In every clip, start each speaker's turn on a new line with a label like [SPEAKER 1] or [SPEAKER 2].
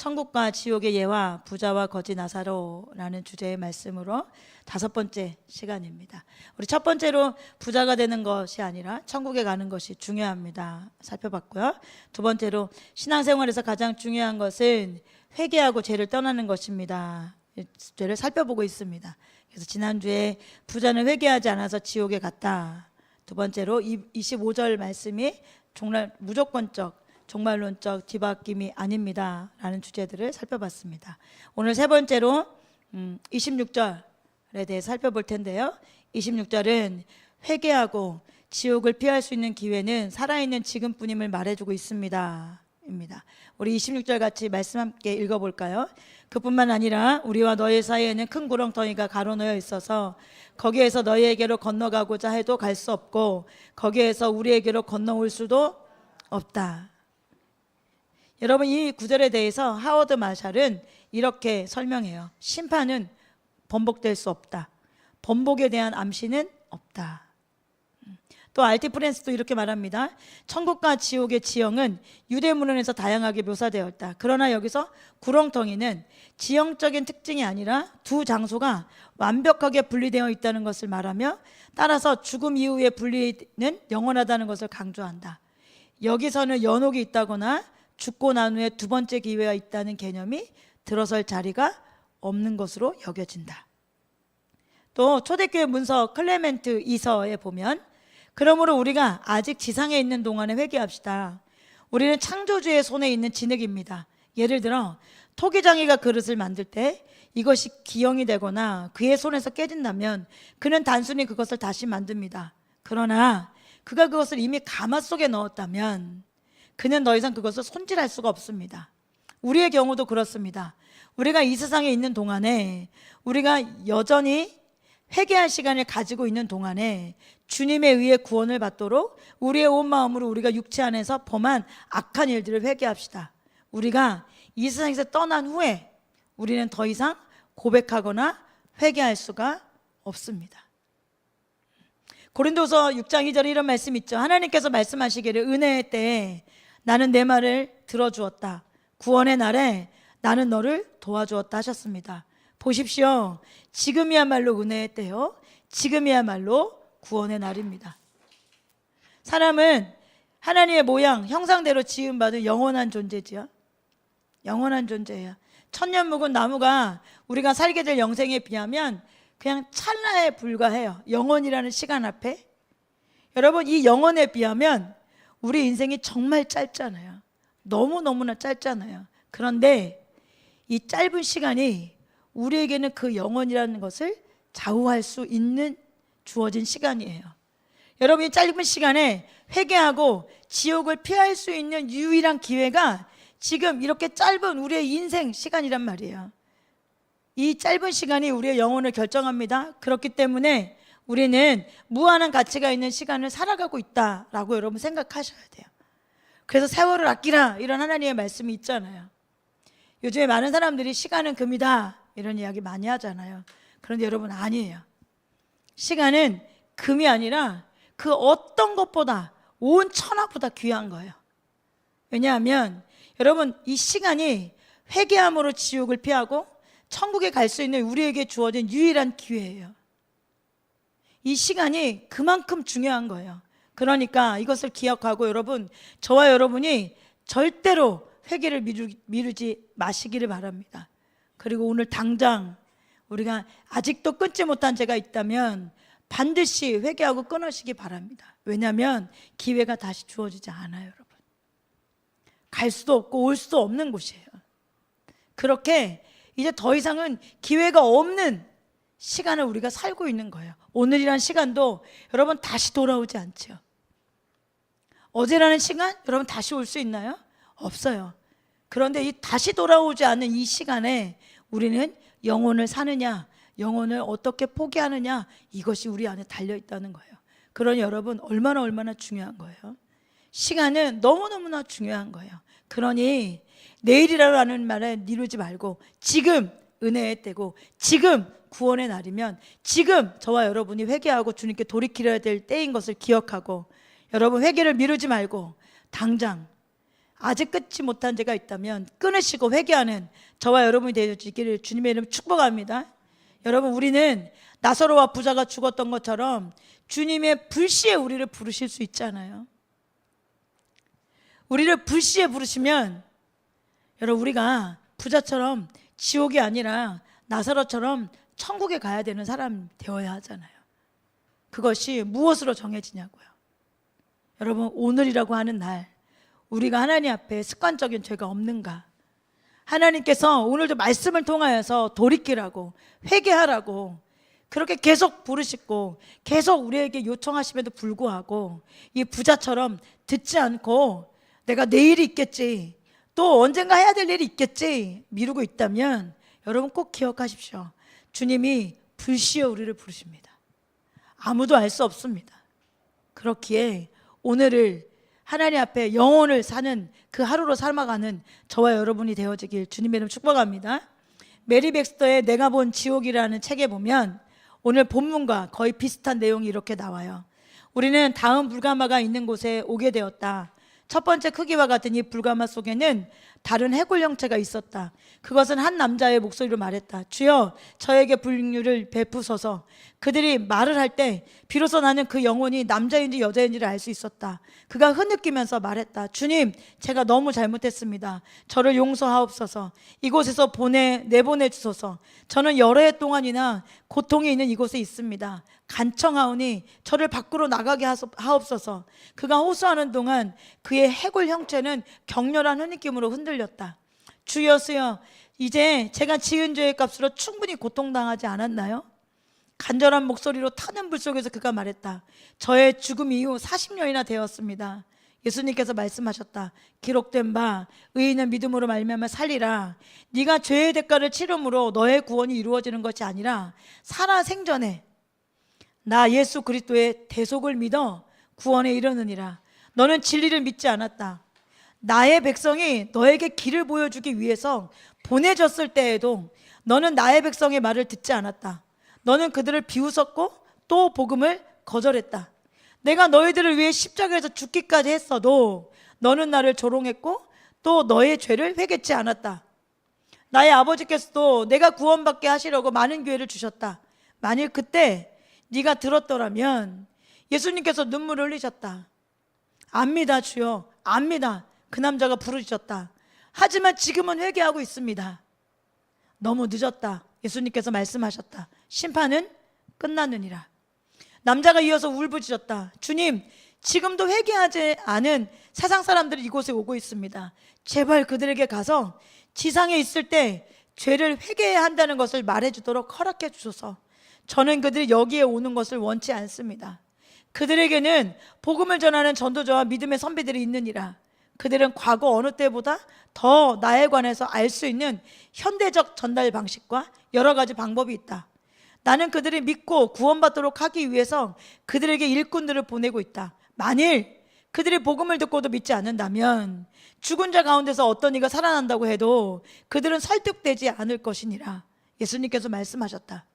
[SPEAKER 1] 천국과 지옥의 예와 부자와 거지 나사로라는 주제의 말씀으로 5번째 시간입니다. 우리 첫 번째로 부자가 되는 것이 아니라 천국에 가는 것이 중요합니다. 살펴봤고요. 두 번째로 신앙생활에서 가장 중요한 것은 회개하고 죄를 떠나는 것입니다. 죄를 살펴보고 있습니다. 그래서 지난주에 부자는 회개하지 않아서 지옥에 갔다. 두 번째로 25절 말씀이 정말 무조건적 종말론적 뒤바뀜이 아닙니다 라는 주제들을 살펴봤습니다. 오늘 세 번째로 26절에 대해 살펴볼 텐데요. 26절은 회개하고 지옥을 피할 수 있는 기회는 살아있는 지금뿐임을 말해주고 있습니다 입니다. 우리 26절 같이 말씀 함께 읽어볼까요? 그뿐만 아니라 우리와 너희 사이에는 큰 구렁텅이가 가로놓여 있어서 거기에서 너희에게로 건너가고자 해도 갈 수 없고 거기에서 우리에게로 건너올 수도 없다. 여러분, 이 구절에 대해서 하워드 마샬은 이렇게 설명해요. 심판은 번복될 수 없다. 번복에 대한 암시는 없다. 또 알티 프랜스도 이렇게 말합니다. 천국과 지옥의 지형은 유대문헌에서 다양하게 묘사되어 있다. 그러나 여기서 구렁텅이는 지형적인 특징이 아니라 두 장소가 완벽하게 분리되어 있다는 것을 말하며 따라서 죽음 이후의 분리는 영원하다는 것을 강조한다. 여기서는 연옥이 있다거나 죽고 난 후에 두 번째 기회가 있다는 개념이 들어설 자리가 없는 것으로 여겨진다. 또 초대교회 문서 클레멘트 2서에 보면 그러므로 우리가 아직 지상에 있는 동안에 회개합시다. 우리는 창조주의 손에 있는 진흙입니다. 예를 들어 토기장이가 그릇을 만들 때 이것이 기형이 되거나 그의 손에서 깨진다면 그는 단순히 그것을 다시 만듭니다. 그러나 그가 그것을 이미 가마 속에 넣었다면 그는 더 이상 그것을 손질할 수가 없습니다. 우리의 경우도 그렇습니다. 우리가 이 세상에 있는 동안에 우리가 여전히 회개할 시간을 가지고 있는 동안에 주님에 의해 구원을 받도록 우리의 온 마음으로 우리가 육체 안에서 범한 악한 일들을 회개합시다. 우리가 이 세상에서 떠난 후에 우리는 더 이상 고백하거나 회개할 수가 없습니다. 고린도서 6장 2절에 이런 말씀 있죠. 하나님께서 말씀하시기를 은혜의 때에 나는 내 말을 들어주었다. 구원의 날에 나는 너를 도와주었다 하셨습니다. 보십시오. 지금이야말로 은혜의 때요. 지금이야말로 구원의 날입니다. 사람은 하나님의 모양, 형상대로 지음받은 영원한 존재지요. 영원한 존재예요. 천년 묵은 나무가 우리가 살게 될 영생에 비하면 그냥 찰나에 불과해요. 영원이라는 시간 앞에. 여러분, 이 영원에 비하면 우리 인생이 정말 짧잖아요. 너무너무나 짧잖아요. 그런데 이 짧은 시간이 우리에게는 그 영원이라는 것을 좌우할 수 있는 주어진 시간이에요. 여러분, 이 짧은 시간에 회개하고 지옥을 피할 수 있는 유일한 기회가 지금 이렇게 짧은 우리의 인생 시간이란 말이에요. 이 짧은 시간이 우리의 영혼을 결정합니다. 그렇기 때문에 우리는 무한한 가치가 있는 시간을 살아가고 있다라고 여러분 생각하셔야 돼요. 그래서 세월을 아끼라 이런 하나님의 말씀이 있잖아요. 요즘에 많은 사람들이 시간은 금이다 이런 이야기 많이 하잖아요. 그런데 여러분, 아니에요. 시간은 금이 아니라 그 어떤 것보다 온 천하보다 귀한 거예요. 왜냐하면 여러분, 이 시간이 회개함으로 지옥을 피하고 천국에 갈 수 있는 우리에게 주어진 유일한 기회예요. 이 시간이 그만큼 중요한 거예요. 그러니까 이것을 기억하고 여러분, 저와 여러분이 절대로 회개를 미루지 마시기를 바랍니다. 그리고 오늘 당장 우리가 아직도 끊지 못한 죄가 있다면 반드시 회개하고 끊으시기 바랍니다. 왜냐하면 기회가 다시 주어지지 않아요, 여러분. 갈 수도 없고 올 수도 없는 곳이에요. 그렇게 이제 더 이상은 기회가 없는 시간을 우리가 살고 있는 거예요. 오늘이란 시간도 여러분 다시 돌아오지 않죠. 어제라는 시간 여러분 다시 올 수 있나요? 없어요. 그런데 이 다시 돌아오지 않는 이 시간에 우리는 영혼을 사느냐, 영혼을 어떻게 포기하느냐, 이것이 우리 안에 달려있다는 거예요. 그러니 여러분, 얼마나 중요한 거예요. 시간은 너무너무나 중요한 거예요. 그러니 내일이라는 말에 미루지 말고 지금 은혜의 때고 지금 구원의 날이면 지금 저와 여러분이 회개하고 주님께 돌이키려야 될 때인 것을 기억하고 여러분, 회개를 미루지 말고 당장 아직 끊지 못한 죄가 있다면 끊으시고 회개하는 저와 여러분이 되시기를 주님의 이름 축복합니다. 여러분, 우리는 나사로와 부자가 죽었던 것처럼 주님의 불시에 우리를 부르실 수 있잖아요. 우리를 불시에 부르시면 여러분, 우리가 부자처럼 지옥이 아니라 나사로처럼 천국에 가야 되는 사람 되어야 하잖아요. 그것이 무엇으로 정해지냐고요. 여러분, 오늘이라고 하는 날 우리가 하나님 앞에 습관적인 죄가 없는가? 하나님께서 오늘도 말씀을 통하여서 돌이키라고, 회개하라고 그렇게 계속 부르시고 계속 우리에게 요청하심에도 불구하고 이 부자처럼 듣지 않고 내가 내일이 있겠지, 또 언젠가 해야 될 일이 있겠지 미루고 있다면 여러분 꼭 기억하십시오. 주님이 불시에 우리를 부르십니다. 아무도 알 수 없습니다. 그렇기에 오늘을 하나님 앞에 영혼을 사는 그 하루로 삶아가는 저와 여러분이 되어지길 주님의 이름 축복합니다. 메리 백스터의 내가 본 지옥이라는 책에 보면 오늘 본문과 거의 비슷한 내용이 이렇게 나와요. 우리는 다음 불가마가 있는 곳에 오게 되었다. 첫 번째 크기와 같은 이 불가마 속에는 다른 해골 형체가 있었다. 그것은 한 남자의 목소리로 말했다. 주여, 저에게 불육류를 베푸소서. 그들이 말을 할 때 비로소 나는 그 영혼이 남자인지 여자인지를 알 수 있었다. 그가 흐느끼면서 말했다. 주님, 제가 너무 잘못했습니다. 저를 용서하옵소서. 이곳에서 내보내 주소서. 저는 여러 해 동안이나 고통이 있는 이곳에 있습니다. 간청하오니 저를 밖으로 나가게 하옵소서. 그가 호소하는 동안 그의 해골 형체는 격렬한 흐느낌으로 흔들렸다. 주여서요, 이제 제가 지은 죄의 값으로 충분히 고통당하지 않았나요? 간절한 목소리로 타는 불 속에서 그가 말했다. 저의 죽음 이후 40년이나 되었습니다. 예수님께서 말씀하셨다. 기록된 바 의인은 믿음으로 말미암아 살리라. 네가 죄의 대가를 치름으로 너의 구원이 이루어지는 것이 아니라 살아 생전에 나 예수 그리스도의 대속을 믿어 구원에 이르느니라. 너는 진리를 믿지 않았다. 나의 백성이 너에게 길을 보여주기 위해서 보내졌을 때에도 너는 나의 백성의 말을 듣지 않았다. 너는 그들을 비웃었고 또 복음을 거절했다. 내가 너희들을 위해 십자가에서 죽기까지 했어도 너는 나를 조롱했고 또 너의 죄를 회개치 않았다. 나의 아버지께서도 내가 구원받게 하시려고 많은 기회를 주셨다. 만일 그때 네가 들었더라면. 예수님께서 눈물을 흘리셨다. 압니다, 주여, 압니다. 그 남자가 부르셨다. 하지만 지금은 회개하고 있습니다. 너무 늦었다. 예수님께서 말씀하셨다. 심판은 끝났느니라. 남자가 이어서 울부짖었다. 주님, 지금도 회개하지 않은 세상 사람들이 이곳에 오고 있습니다. 제발 그들에게 가서 지상에 있을 때 죄를 회개해야 한다는 것을 말해주도록 허락해 주소서. 저는 그들이 여기에 오는 것을 원치 않습니다. 그들에게는 복음을 전하는 전도자와 믿음의 선배들이 있느니라. 그들은 과거 어느 때보다 더 나에 관해서 알 수 있는 현대적 전달 방식과 여러 가지 방법이 있다. 나는 그들이 믿고 구원받도록 하기 위해서 그들에게 일꾼들을 보내고 있다. 만일 그들이 복음을 듣고도 믿지 않는다면 죽은 자 가운데서 어떤 이가 살아난다고 해도 그들은 설득되지 않을 것이니라. 예수님께서 말씀하셨다.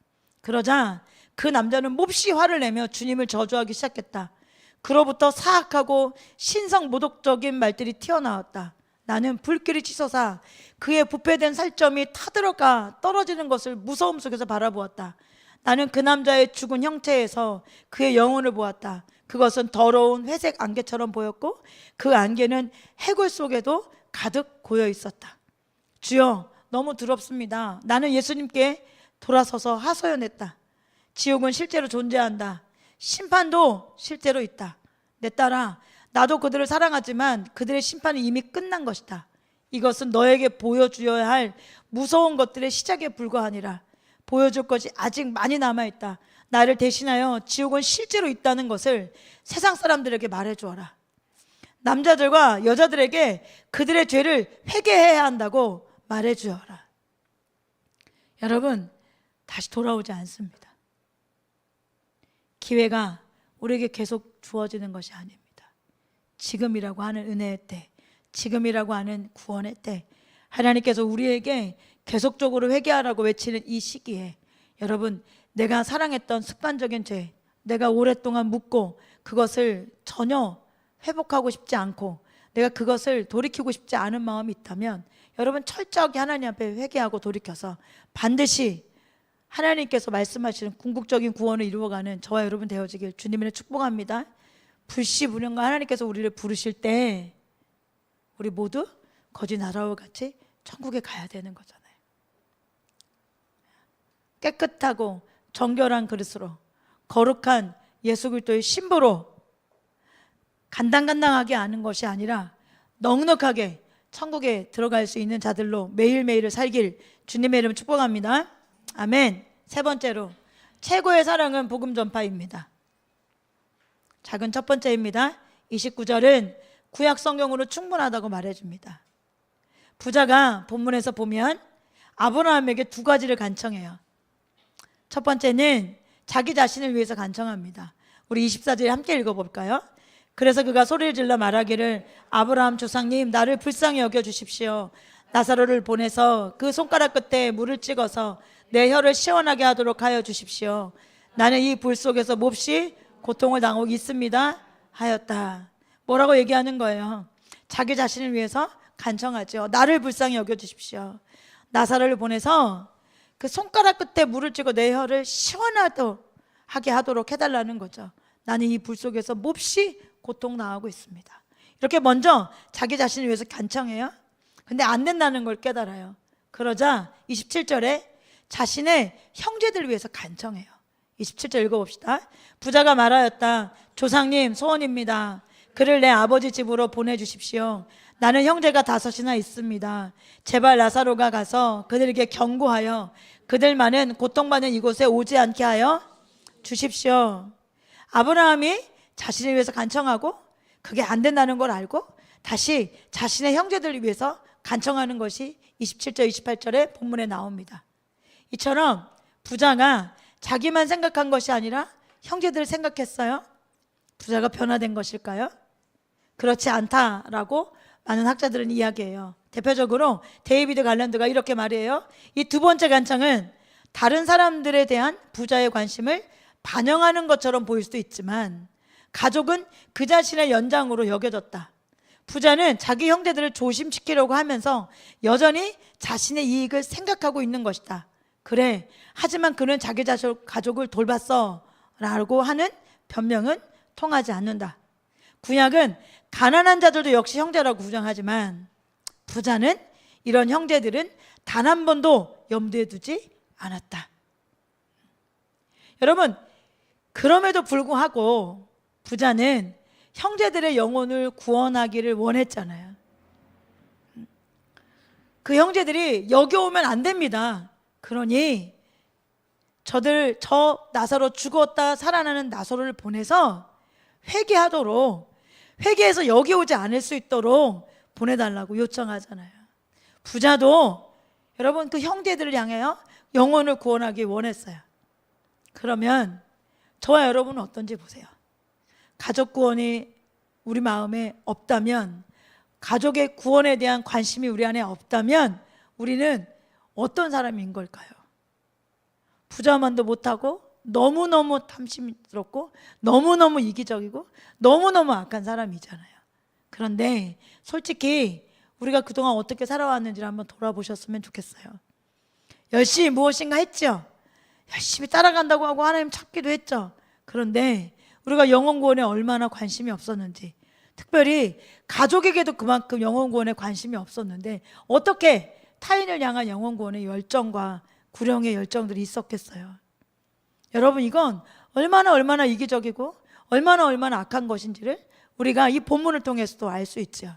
[SPEAKER 1] 그러자 그 남자는 몹시 화를 내며 주님을 저주하기 시작했다. 그로부터 사악하고 신성모독적인 말들이 튀어나왔다. 나는 불길이 치솟아 그의 부패된 살점이 타들어가 떨어지는 것을 무서움 속에서 바라보았다. 나는 그 남자의 죽은 형체에서 그의 영혼을 보았다. 그것은 더러운 회색 안개처럼 보였고 그 안개는 해골 속에도 가득 고여 있었다. 주여, 너무 두렵습니다. 나는 예수님께 돌아서서 하소연했다. 지옥은 실제로 존재한다. 심판도 실제로 있다. 내 딸아, 나도 그들을 사랑하지만 그들의 심판이 이미 끝난 것이다. 이것은 너에게 보여주어야 할 무서운 것들의 시작에 불과하니라. 보여줄 것이 아직 많이 남아있다. 나를 대신하여 지옥은 실제로 있다는 것을 세상 사람들에게 말해주어라. 남자들과 여자들에게 그들의 죄를 회개해야 한다고 말해주어라. 여러분, 다시 돌아오지 않습니다. 기회가 우리에게 계속 주어지는 것이 아닙니다. 지금이라고 하는 은혜의 때, 지금이라고 하는 구원의 때, 하나님께서 우리에게 계속적으로 회개하라고 외치는 이 시기에 여러분, 내가 사랑했던 습관적인 죄, 내가 오랫동안 묻고 그것을 전혀 회복하고 싶지 않고 내가 그것을 돌이키고 싶지 않은 마음이 있다면 여러분 철저하게 하나님 앞에 회개하고 돌이켜서 반드시 하나님께서 말씀하시는 궁극적인 구원을 이루어가는 저와 여러분 되어지길 주님을 축복합니다. 불시불능과 하나님께서 우리를 부르실 때 우리 모두 거지 나라와 같이 천국에 가야 되는 거잖아요. 깨끗하고 정결한 그릇으로 거룩한 예수 그리스도의 신부로 간당간당하게 아는 것이 아니라 넉넉하게 천국에 들어갈 수 있는 자들로 매일매일을 살길 주님의 이름 축복합니다. 아멘. 세 번째로 최고의 사랑은 복음 전파입니다. 작은 첫 번째입니다. 29절은 구약 성경으로 충분하다고 말해줍니다. 부자가 본문에서 보면 아브라함에게 두 가지를 간청해요. 첫 번째는 자기 자신을 위해서 간청합니다. 우리 24절 함께 읽어볼까요? 그래서 그가 소리를 질러 말하기를 아브라함 조상님 나를 불쌍히 여겨주십시오. 나사로를 보내서 그 손가락 끝에 물을 찍어서 내 혀를 시원하게 하도록 하여 주십시오. 나는 이 불 속에서 몹시 고통을 당하고 있습니다 하였다. 뭐라고 얘기하는 거예요? 자기 자신을 위해서 간청하죠. 나를 불쌍히 여겨주십시오. 나사로를 보내서 그 손가락 끝에 물을 찍어 내 혀를 시원하게 하도록 해달라는 거죠. 나는 이 불 속에서 몹시 고통 당하고 있습니다. 이렇게 먼저 자기 자신을 위해서 간청해요. 근데 안 된다는 걸 깨달아요. 그러자 27절에 자신의 형제들을 위해서 간청해요. 27절 읽어봅시다. 부자가 말하였다. 조상님 소원입니다. 그를 내 아버지 집으로 보내주십시오. 나는 형제가 5이나 있습니다. 제발 나사로가 가서 그들에게 경고하여 그들만은 고통받는 이곳에 오지 않게 하여 주십시오. 아브라함이 자신을 위해서 간청하고 그게 안 된다는 걸 알고 다시 자신의 형제들을 위해서 간청하는 것이 27절 28절의 본문에 나옵니다. 이처럼 부자가 자기만 생각한 것이 아니라 형제들을 생각했어요. 부자가 변화된 것일까요? 그렇지 않다라고 많은 학자들은 이야기해요. 대표적으로 데이비드 갈랜드가 이렇게 말해요. 이 두 번째 간청은 다른 사람들에 대한 부자의 관심을 반영하는 것처럼 보일 수도 있지만 가족은 그 자신의 연장으로 여겨졌다. 부자는 자기 형제들을 조심시키려고 하면서 여전히 자신의 이익을 생각하고 있는 것이다. 그래, 하지만 그는 자기 가족을 돌봤어 라고 하는 변명은 통하지 않는다. 구약은 가난한 자들도 역시 형제라고 주장하지만 부자는 이런 형제들은 단 한 번도 염두에 두지 않았다. 여러분, 그럼에도 불구하고 부자는 형제들의 영혼을 구원하기를 원했잖아요. 그 형제들이 여기 오면 안 됩니다. 그러니 저 나사로 죽었다 살아나는 나사로를 보내서 회개해서 여기 오지 않을 수 있도록 보내달라고 요청하잖아요. 부자도 여러분 그 형제들을 향하여 영혼을 구원하기 원했어요. 그러면 저와 여러분은 어떤지 보세요. 가족 구원이 우리 마음에 없다면, 가족의 구원에 대한 관심이 우리 안에 없다면 우리는 어떤 사람인 걸까요? 부자만도 못하고 너무너무 탐심스럽고 너무너무 이기적이고 너무너무 악한 사람이잖아요. 그런데 솔직히 우리가 그동안 어떻게 살아왔는지를 한번 돌아보셨으면 좋겠어요. 열심히 무엇인가 했죠. 열심히 따라간다고 하고 하나님 찾기도 했죠. 그런데 우리가 영혼 구원에 얼마나 관심이 없었는지, 특별히 가족에게도 그만큼 영혼 구원에 관심이 없었는데 어떻게 타인을 향한 영혼 구원의 열정과 구령의 열정들이 있었겠어요. 여러분, 이건 얼마나 이기적이고 얼마나 악한 것인지를 우리가 이 본문을 통해서도 알 수 있죠.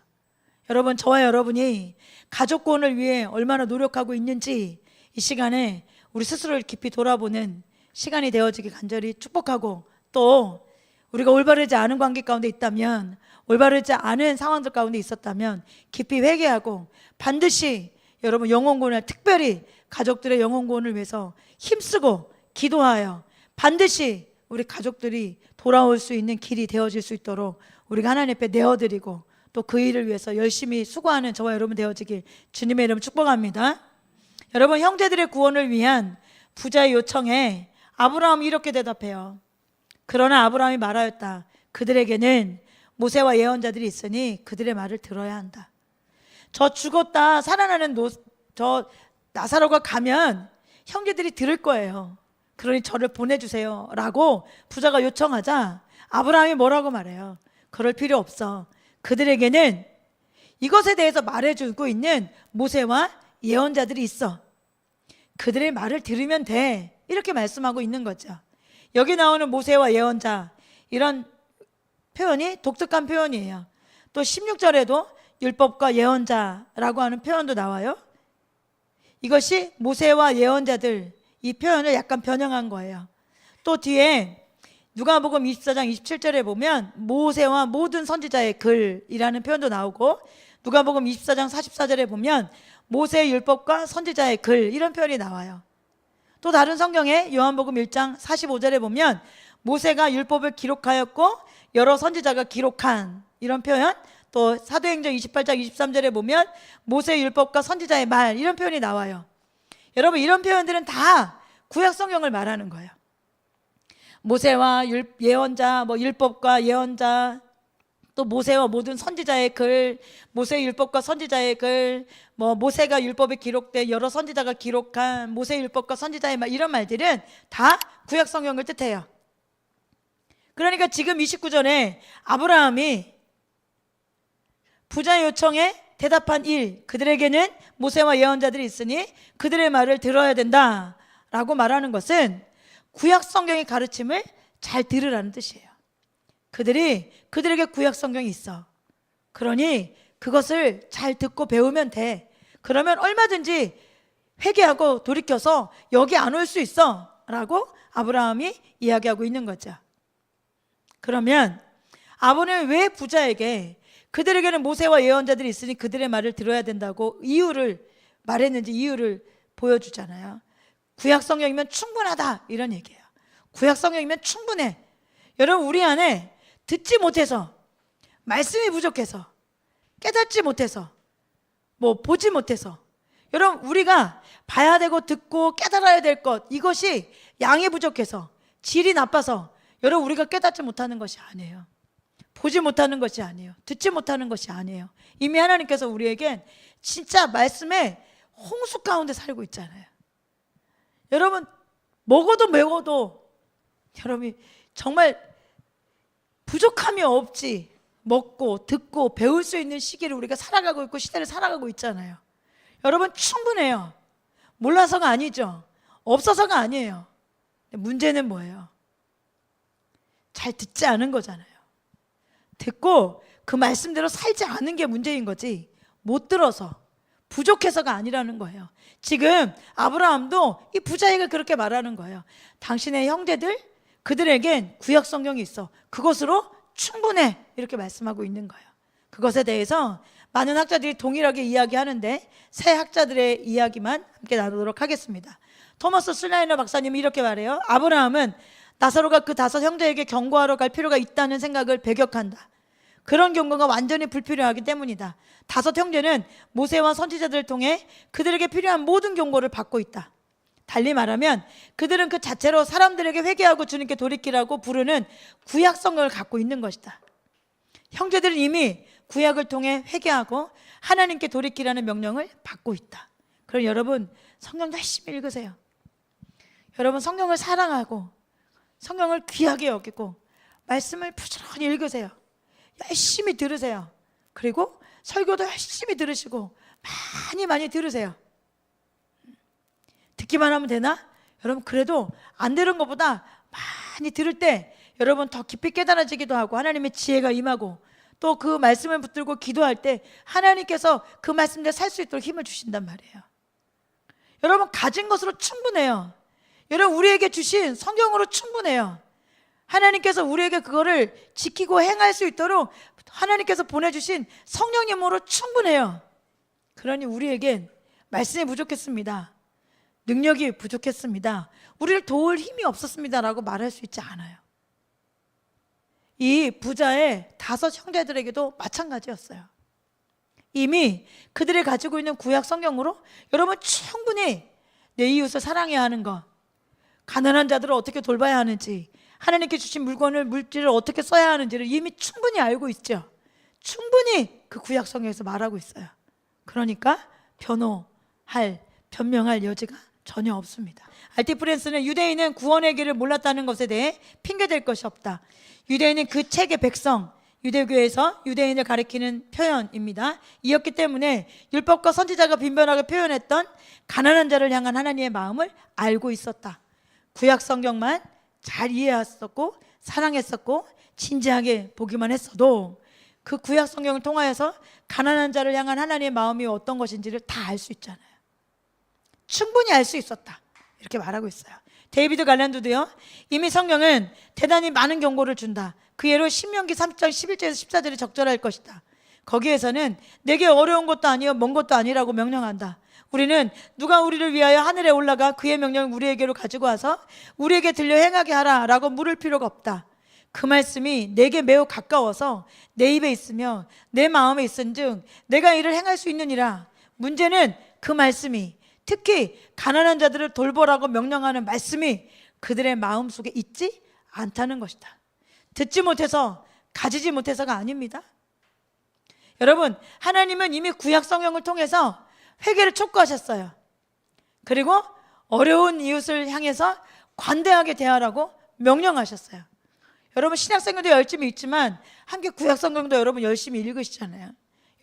[SPEAKER 1] 여러분, 저와 여러분이 가족 구원을 위해 얼마나 노력하고 있는지 이 시간에 우리 스스로를 깊이 돌아보는 시간이 되어지기 간절히 축복하고, 또 우리가 올바르지 않은 관계 가운데 있다면, 올바르지 않은 상황들 가운데 있었다면 깊이 회개하고 반드시 여러분 영혼 구원을, 특별히 가족들의 영혼 구원을 위해서 힘쓰고 기도하여 반드시 우리 가족들이 돌아올 수 있는 길이 되어질 수 있도록 우리가 하나님 앞에 내어드리고 또 그 일을 위해서 열심히 수고하는 저와 여러분 되어지길 주님의 이름 축복합니다. 여러분, 형제들의 구원을 위한 부자의 요청에 아브라함이 이렇게 대답해요. 그러나 아브라함이 말하였다. 그들에게는 모세와 예언자들이 있으니 그들의 말을 들어야 한다. 저 죽었다 살아나는 저 나사로가 가면 형제들이 들을 거예요. 그러니 저를 보내주세요 라고 부자가 요청하자 아브라함이 뭐라고 말해요? 그럴 필요 없어. 그들에게는 이것에 대해서 말해주고 있는 모세와 예언자들이 있어. 그들의 말을 들으면 돼. 이렇게 말씀하고 있는 거죠. 여기 나오는 모세와 예언자, 이런 표현이 독특한 표현이에요. 또 16절에도 율법과 예언자라고 하는 표현도 나와요. 이것이 모세와 예언자들, 이 표현을 약간 변형한 거예요. 또 뒤에 누가복음 24장 27절에 보면 모세와 모든 선지자의 글이라는 표현도 나오고, 누가복음 24장 44절에 보면 모세의 율법과 선지자의 글, 이런 표현이 나와요. 또 다른 성경에 요한복음 1장 45절에 보면 모세가 율법을 기록하였고 여러 선지자가 기록한, 이런 표현, 또 사도행전 28장 23절에 보면 모세의 율법과 선지자의 말, 이런 표현이 나와요. 여러분, 이런 표현들은 다 구약 성경을 말하는 거예요. 모세와 예언자, 율법과 예언자, 또 모세와 모든 선지자의 글, 모세의 율법과 선지자의 글, 모세가 율법에 기록된 여러 선지자가 기록한 모세의 율법과 선지자의 말, 이런 말들은 다 구약 성경을 뜻해요. 그러니까 지금 29절에 아브라함이 부자 요청에 대답한 일, 그들에게는 모세와 예언자들이 있으니 그들의 말을 들어야 된다 라고 말하는 것은 구약 성경의 가르침을 잘 들으라는 뜻이에요. 그들에게 구약 성경이 있어. 그러니 그것을 잘 듣고 배우면 돼. 그러면 얼마든지 회개하고 돌이켜서 여기 안 올 수 있어 라고 아브라함이 이야기하고 있는 거죠. 그러면 아브라함이 왜 부자에게 그들에게는 모세와 예언자들이 있으니 그들의 말을 들어야 된다고 이유를 말했는지 이유를 보여주잖아요. 구약 성경이면 충분하다, 이런 얘기예요. 구약 성경이면 충분해. 여러분, 우리 안에 듣지 못해서, 말씀이 부족해서, 깨닫지 못해서, 보지 못해서, 여러분, 우리가 봐야 되고 듣고 깨달아야 될 것, 이것이 양이 부족해서, 질이 나빠서 여러분, 우리가 깨닫지 못하는 것이 아니에요. 보지 못하는 것이 아니에요. 듣지 못하는 것이 아니에요. 이미 하나님께서 우리에겐 진짜 말씀의 홍수 가운데 살고 있잖아요. 여러분, 먹어도 여러분이 정말 부족함이 없지, 먹고 듣고 배울 수 있는 시기를 우리가 살아가고 있고 시대를 살아가고 있잖아요. 여러분, 충분해요. 몰라서가 아니죠. 없어서가 아니에요. 문제는 뭐예요? 잘 듣지 않은 거잖아요. 듣고 그 말씀대로 살지 않은 게 문제인 거지, 못 들어서, 부족해서가 아니라는 거예요. 지금 아브라함도 이 부자에게 그렇게 말하는 거예요. 당신의 형제들, 그들에겐 구약 성경이 있어. 그것으로 충분해. 이렇게 말씀하고 있는 거예요. 그것에 대해서 많은 학자들이 동일하게 이야기하는데 세 학자들의 이야기만 함께 나누도록 하겠습니다. 토머스 슬라이너 박사님이 이렇게 말해요. 아브라함은 나사로가 그 5 형제에게 경고하러 갈 필요가 있다는 생각을 배격한다. 그런 경고가 완전히 불필요하기 때문이다. 5 형제는 모세와 선지자들을 통해 그들에게 필요한 모든 경고를 받고 있다. 달리 말하면 그들은 그 자체로 사람들에게 회개하고 주님께 돌이키라고 부르는 구약 성경을 갖고 있는 것이다. 형제들은 이미 구약을 통해 회개하고 하나님께 돌이키라는 명령을 받고 있다. 그럼 여러분, 성경 열심히 읽으세요. 여러분, 성경을 사랑하고 성경을 귀하게 여기고 말씀을 부지런히 읽으세요. 열심히 들으세요. 그리고 설교도 열심히 들으시고 많이 들으세요. 듣기만 하면 되나? 여러분, 그래도 안 들은 것보다 많이 들을 때 여러분 더 깊이 깨달아지기도 하고 하나님의 지혜가 임하고 또 그 말씀을 붙들고 기도할 때 하나님께서 그 말씀대로 살 수 있도록 힘을 주신단 말이에요. 여러분, 가진 것으로 충분해요. 여러분, 우리에게 주신 성경으로 충분해요. 하나님께서 우리에게 그거를 지키고 행할 수 있도록 하나님께서 보내주신 성령님으로 충분해요. 그러니 우리에겐 말씀이 부족했습니다, 능력이 부족했습니다, 우리를 도울 힘이 없었습니다 라고 말할 수 있지 않아요. 이 부자의 5 형제들에게도 마찬가지였어요. 이미 그들이 가지고 있는 구약 성경으로 여러분 충분히 내 이웃을 사랑해야 하는 것, 가난한 자들을 어떻게 돌봐야 하는지, 하나님께 주신 물질을 어떻게 써야 하는지를 이미 충분히 알고 있죠. 충분히 그 구약 성경에서 말하고 있어요. 그러니까 변명할 여지가 전혀 없습니다. R.T. 프랜스는 유대인은 구원의 길을 몰랐다는 것에 대해 핑계댈 것이 없다. 유대인은 그 책의 백성, 유대교에서 유대인을 가리키는 표현입니다. 이었기 때문에 율법과 선지자가 빈번하게 표현했던 가난한 자를 향한 하나님의 마음을 알고 있었다. 구약 성경만 잘 이해했었고 사랑했었고 진지하게 보기만 했어도 그 구약 성경을 통하여서 가난한 자를 향한 하나님의 마음이 어떤 것인지를 다 알 수 있잖아요. 충분히 알 수 있었다, 이렇게 말하고 있어요. 데이비드 갈란드도요, 이미 성경은 대단히 많은 경고를 준다. 그 예로 신명기 30장 11절에서 14절이 적절할 것이다. 거기에서는 내게 어려운 것도 아니요 먼 것도 아니라고 명령한다. 우리는 누가 우리를 위하여 하늘에 올라가 그의 명령을 우리에게로 가지고 와서 우리에게 들려 행하게 하라 라고 물을 필요가 없다. 그 말씀이 내게 매우 가까워서 내 입에 있으며 내 마음에 있은즉 내가 이를 행할 수 있느니라. 문제는 그 말씀이, 특히 가난한 자들을 돌보라고 명령하는 말씀이 그들의 마음속에 있지 않다는 것이다. 듣지 못해서, 가지지 못해서가 아닙니다. 여러분, 하나님은 이미 구약 성경을 통해서 회개를 촉구하셨어요. 그리고 어려운 이웃을 향해서 관대하게 대하라고 명령하셨어요. 여러분, 신약성경도 열심히 읽지만 한개 구약성경도 여러분 열심히 읽으시잖아요.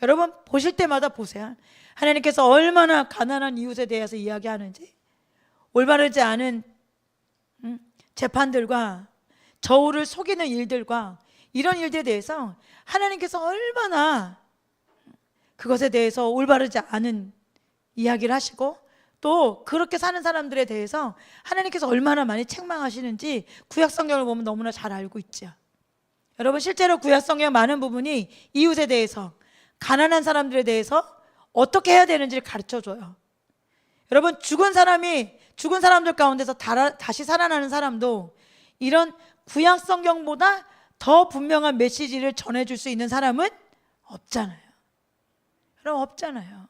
[SPEAKER 1] 여러분 보실 때마다 보세요. 하나님께서 얼마나 가난한 이웃에 대해서 이야기하는지, 올바르지 않은 재판들과 저울을 속이는 일들과 이런 일들에 대해서 하나님께서 얼마나 그것에 대해서 올바르지 않은 이야기를 하시고, 또 그렇게 사는 사람들에 대해서 하나님께서 얼마나 많이 책망하시는지 구약 성경을 보면 너무나 잘 알고 있죠. 여러분, 실제로 구약 성경 많은 부분이 이웃에 대해서, 가난한 사람들에 대해서 어떻게 해야 되는지를 가르쳐줘요. 여러분, 죽은 사람들 가운데서 다시 살아나는 사람도 이런 구약 성경보다 더 분명한 메시지를 전해줄 수 있는 사람은 없잖아요. 여러분, 없잖아요.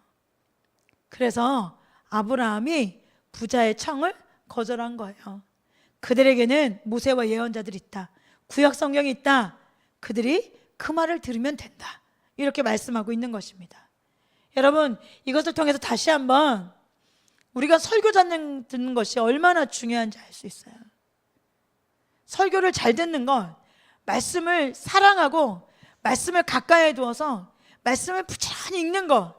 [SPEAKER 1] 그래서 아브라함이 부자의 청을 거절한 거예요. 그들에게는 모세와 예언자들이 있다, 구약 성경이 있다, 그들이 그 말을 들으면 된다, 이렇게 말씀하고 있는 것입니다. 여러분, 이것을 통해서 다시 한번 우리가 설교 듣는 것이 얼마나 중요한지 알 수 있어요. 설교를 잘 듣는 건 말씀을 사랑하고 말씀을 가까이에 두어서 말씀을 부지런히 읽는 것,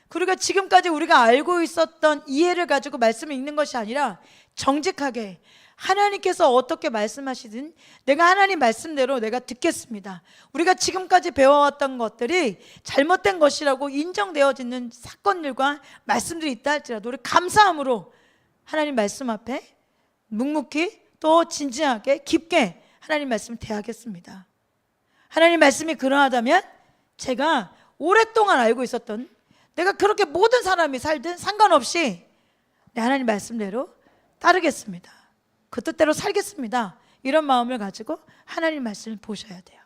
[SPEAKER 1] 그리고 지금까지 우리가 알고 있었던 이해를 가지고 말씀을 읽는 것이 아니라 정직하게 하나님께서 어떻게 말씀하시든 내가 하나님 말씀대로 내가 듣겠습니다. 우리가 지금까지 배워왔던 것들이 잘못된 것이라고 인정되어지는 사건들과 말씀들이 있다 할지라도 우리 감사함으로 하나님 말씀 앞에 묵묵히 또 진지하게 깊게 하나님 말씀을 대하겠습니다. 하나님 말씀이 그러하다면 제가 오랫동안 알고 있었던, 내가 그렇게 모든 사람이 살든 상관없이 내 하나님 말씀대로 따르겠습니다, 그 뜻대로 살겠습니다, 이런 마음을 가지고 하나님 말씀을 보셔야 돼요.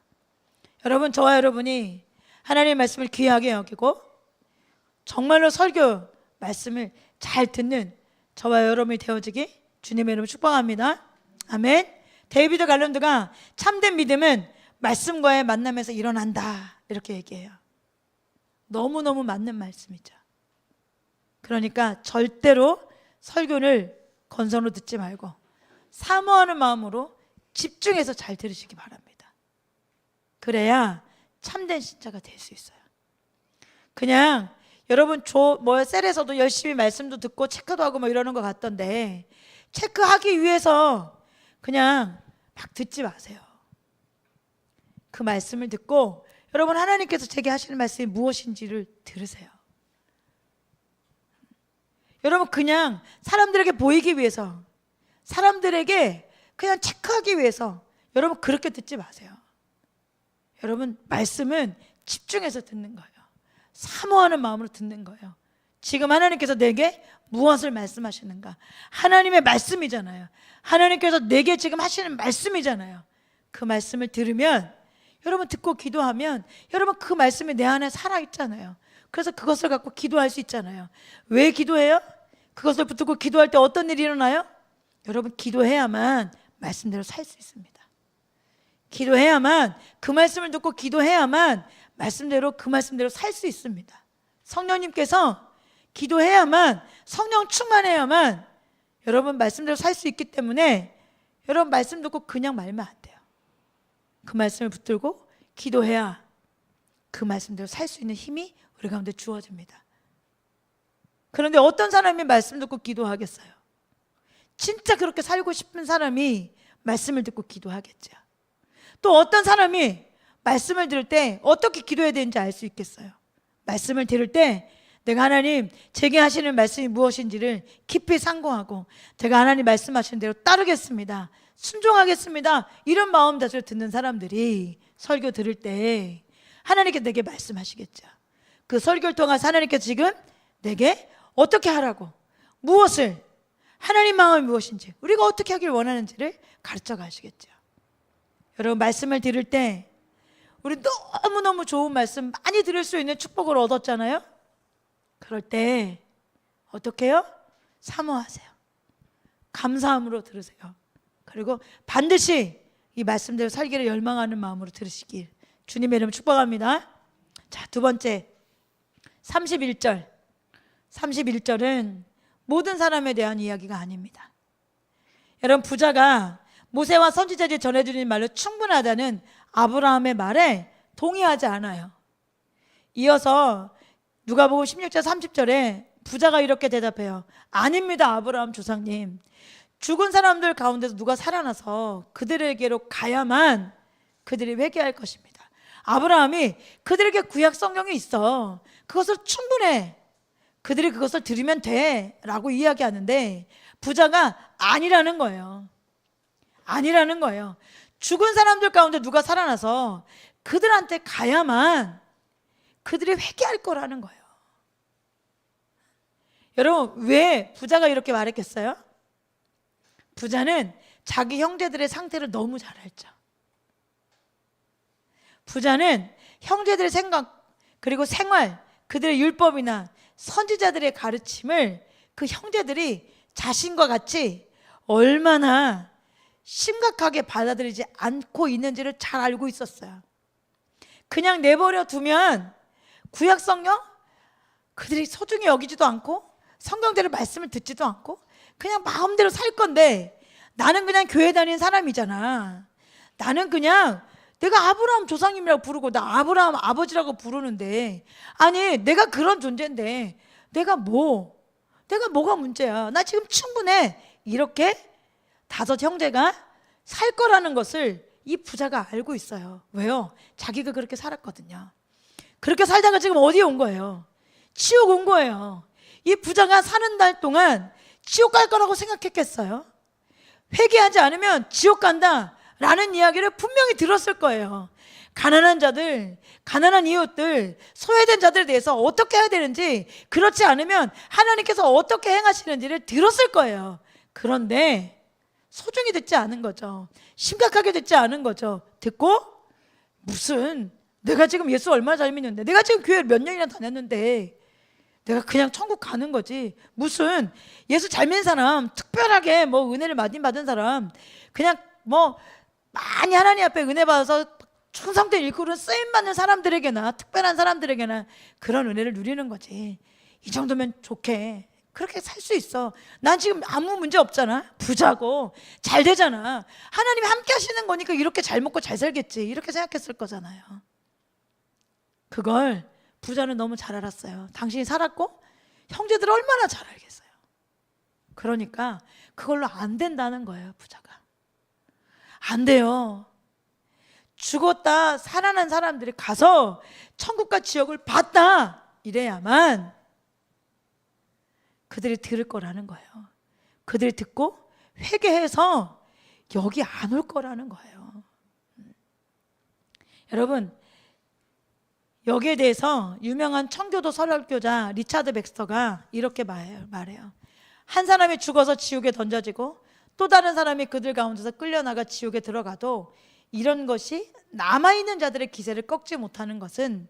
[SPEAKER 1] 여러분, 저와 여러분이 하나님 말씀을 귀하게 여기고 정말로 설교 말씀을 잘 듣는 저와 여러분이 되어지기 주님의 이름으로 축복합니다. 아멘. 데이비드 갈란드가 참된 믿음은 말씀과의 만남에서 일어난다, 이렇게 얘기해요. 너무너무 맞는 말씀이죠. 그러니까 절대로 설교를 건성으로 듣지 말고 사모하는 마음으로 집중해서 잘 들으시기 바랍니다. 그래야 참된 신자가 될 수 있어요. 그냥 여러분 셀에서도 열심히 말씀도 듣고 체크도 하고 뭐 이러는 것 같던데, 체크하기 위해서 그냥 막 듣지 마세요. 그 말씀을 듣고 여러분, 하나님께서 제게 하시는 말씀이 무엇인지를 들으세요. 여러분, 그냥 사람들에게 보이기 위해서, 사람들에게 그냥 체크하기 위해서 여러분 그렇게 듣지 마세요. 여러분, 말씀은 집중해서 듣는 거예요. 사모하는 마음으로 듣는 거예요. 지금 하나님께서 내게 무엇을 말씀하시는가, 하나님의 말씀이잖아요. 하나님께서 내게 지금 하시는 말씀이잖아요. 그 말씀을 들으면, 여러분 듣고 기도하면 여러분 그 말씀이 내 안에 살아있잖아요. 그래서 그것을 갖고 기도할 수 있잖아요. 왜 기도해요? 그것을 붙들고 기도할 때 어떤 일이 일어나요? 여러분, 기도해야만 말씀대로 살 수 있습니다. 기도해야만, 그 말씀을 듣고 기도해야만 말씀대로, 그 말씀대로 살 수 있습니다. 성령님께서 기도해야만, 성령 충만해야만 여러분 말씀대로 살 수 있기 때문에 여러분 말씀 듣고 그냥 말면 안 돼요. 그 말씀을 붙들고 기도해야 그 말씀대로 살 수 있는 힘이 우리 가운데 주어집니다. 그런데 어떤 사람이 말씀 듣고 기도하겠어요? 진짜 그렇게 살고 싶은 사람이 말씀을 듣고 기도하겠죠. 또 어떤 사람이 말씀을 들을 때 어떻게 기도해야 되는지 알 수 있겠어요? 말씀을 들을 때 내가 하나님 제게 하시는 말씀이 무엇인지를 깊이 상고하고 제가 하나님 말씀하시는 대로 따르겠습니다, 순종하겠습니다, 이런 마음가짐으로 듣는 사람들이 설교 들을 때 하나님께 내게 말씀하시겠죠. 그 설교를 통해서 하나님께 지금 내게 어떻게 하라고, 무엇을, 하나님 마음이 무엇인지, 우리가 어떻게 하길 원하는지를 가르쳐 가시겠죠. 여러분 말씀을 들을 때 우리 너무너무 좋은 말씀 많이 들을 수 있는 축복을 얻었잖아요. 그럴 때 어떻게 해요? 사모하세요. 감사함으로 들으세요. 그리고 반드시 이 말씀대로 살기를 열망하는 마음으로 들으시길 주님의 이름으로 축복합니다. 자, 두 번째 31절. 31절은 모든 사람에 대한 이야기가 아닙니다. 여러분 부자가 모세와 선지자들이 전해주는 말로 충분하다는 아브라함의 말에 동의하지 않아요. 이어서 누가복음 16절 30절에 부자가 이렇게 대답해요. 아닙니다, 아브라함 조상님. 죽은 사람들 가운데서 누가 살아나서 그들에게로 가야만 그들이 회개할 것입니다. 아브라함이 그들에게 구약 성경이 있어, 그것을 충분해, 그들이 그것을 들으면 돼 라고 이야기하는데 부자가 아니라는 거예요. 아니라는 거예요. 죽은 사람들 가운데 누가 살아나서 그들한테 가야만 그들이 회개할 거라는 거예요. 여러분 왜 부자가 이렇게 말했겠어요? 부자는 자기 형제들의 상태를 너무 잘 알죠. 부자는 형제들의 생각 그리고 생활, 그들의 율법이나 선지자들의 가르침을 그 형제들이 자신과 같이 얼마나 심각하게 받아들이지 않고 있는지를 잘 알고 있었어요. 그냥 내버려 두면 구약 성경 그들이 소중히 여기지도 않고 성경대로 말씀을 듣지도 않고 그냥 마음대로 살 건데, 나는 그냥 교회 다니는 사람이잖아, 나는 그냥 내가 아브라함 조상님이라고 부르고 나 아브라함 아버지라고 부르는데, 아니 내가 그런 존재인데 내가 뭐가 문제야, 나 지금 충분해, 이렇게 다섯 형제가 살 거라는 것을 이 부자가 알고 있어요. 왜요? 자기가 그렇게 살았거든요. 그렇게 살다가 지금 어디에 온 거예요? 지옥 온 거예요. 이 부자가 사는 날 동안 지옥 갈 거라고 생각했겠어요? 회개하지 않으면 지옥 간다 라는 이야기를 분명히 들었을 거예요. 가난한 자들, 가난한 이웃들, 소외된 자들에 대해서 어떻게 해야 되는지, 그렇지 않으면 하나님께서 어떻게 행하시는지를 들었을 거예요. 그런데 소중히 듣지 않은 거죠. 심각하게 듣지 않은 거죠. 듣고 무슨, 내가 지금 예수 얼마나 잘 믿는데, 내가 지금 교회 몇 년이나 다녔는데 내가 그냥 천국 가는 거지, 무슨 예수 잘 믿는 사람, 특별하게 뭐 은혜를 많이 받은 사람, 그냥 뭐 많이 하나님 앞에 은혜 받아서 충성된 일꾼으로 쓰임받는 사람들에게나 특별한 사람들에게나 그런 은혜를 누리는 거지. 이 정도면 좋게 그렇게 살 수 있어. 난 지금 아무 문제 없잖아, 부자고 잘 되잖아, 하나님이 함께 하시는 거니까 이렇게 잘 먹고 잘 살겠지, 이렇게 생각했을 거잖아요. 그걸 부자는 너무 잘 알았어요. 당신이 살았고 형제들 얼마나 잘 알겠어요. 그러니까 그걸로 안 된다는 거예요. 부자가 안 돼요. 죽었다 살아난 사람들이 가서 천국과 지옥을 봤다 이래야만 그들이 들을 거라는 거예요. 그들이 듣고 회개해서 여기 안 올 거라는 거예요. 여러분 여기에 대해서 유명한 청교도 설교자 리차드 백스터가 이렇게 말해요. 한 사람이 죽어서 지옥에 던져지고 또 다른 사람이 그들 가운데서 끌려나가 지옥에 들어가도 이런 것이 남아있는 자들의 기세를 꺾지 못하는 것은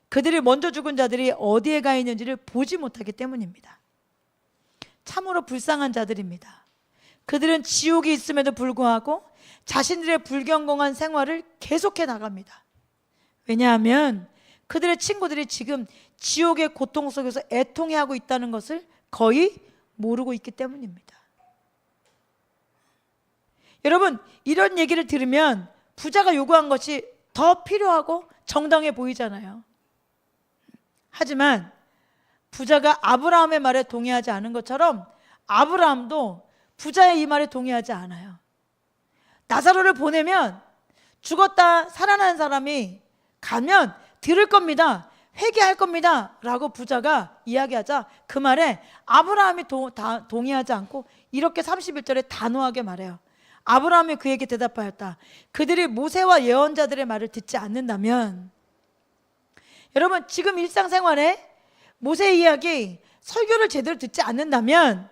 [SPEAKER 1] 그들이 먼저 죽은 자들이 어디에 가 있는지를 보지 못하기 때문입니다. 참으로 불쌍한 자들입니다. 그들은 지옥이 있음에도 불구하고 자신들의 불경건한 생활을 계속해 나갑니다. 왜냐하면 그들의 친구들이 지금 지옥의 고통 속에서 애통해하고 있다는 것을 거의 모르고 있기 때문입니다. 여러분, 이런 얘기를 들으면 부자가 요구한 것이 더 필요하고 정당해 보이잖아요. 하지만 부자가 아브라함의 말에 동의하지 않은 것처럼 아브라함도 부자의 이 말에 동의하지 않아요. 나사로를 보내면 죽었다 살아난 사람이 가면 들을 겁니다. 회개할 겁니다. 라고 부자가 이야기하자 그 말에 아브라함이 동의하지 않고 이렇게 31절에 단호하게 말해요. 아브라함이 그에게 대답하였다. 그들이 모세와 예언자들의 말을 듣지 않는다면, 여러분 지금 일상생활에 모세 이야기 설교를 제대로 듣지 않는다면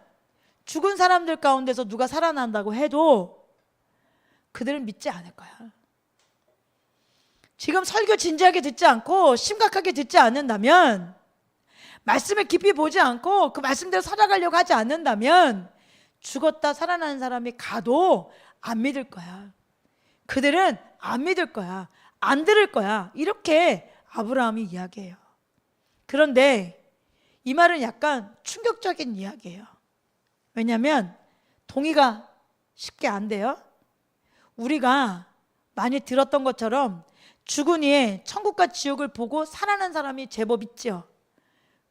[SPEAKER 1] 죽은 사람들 가운데서 누가 살아난다고 해도 그들은 믿지 않을 거야. 지금 설교 진지하게 듣지 않고 심각하게 듣지 않는다면, 말씀을 깊이 보지 않고 그 말씀대로 살아가려고 하지 않는다면 죽었다 살아나는 사람이 가도 안 믿을 거야. 그들은 안 믿을 거야. 안 들을 거야. 이렇게 아브라함이 이야기해요. 그런데 이 말은 약간 충격적인 이야기예요. 왜냐하면 동의가 쉽게 안 돼요. 우리가 많이 들었던 것처럼 죽은 이에 천국과 지옥을 보고 살아난 사람이 제법 있죠.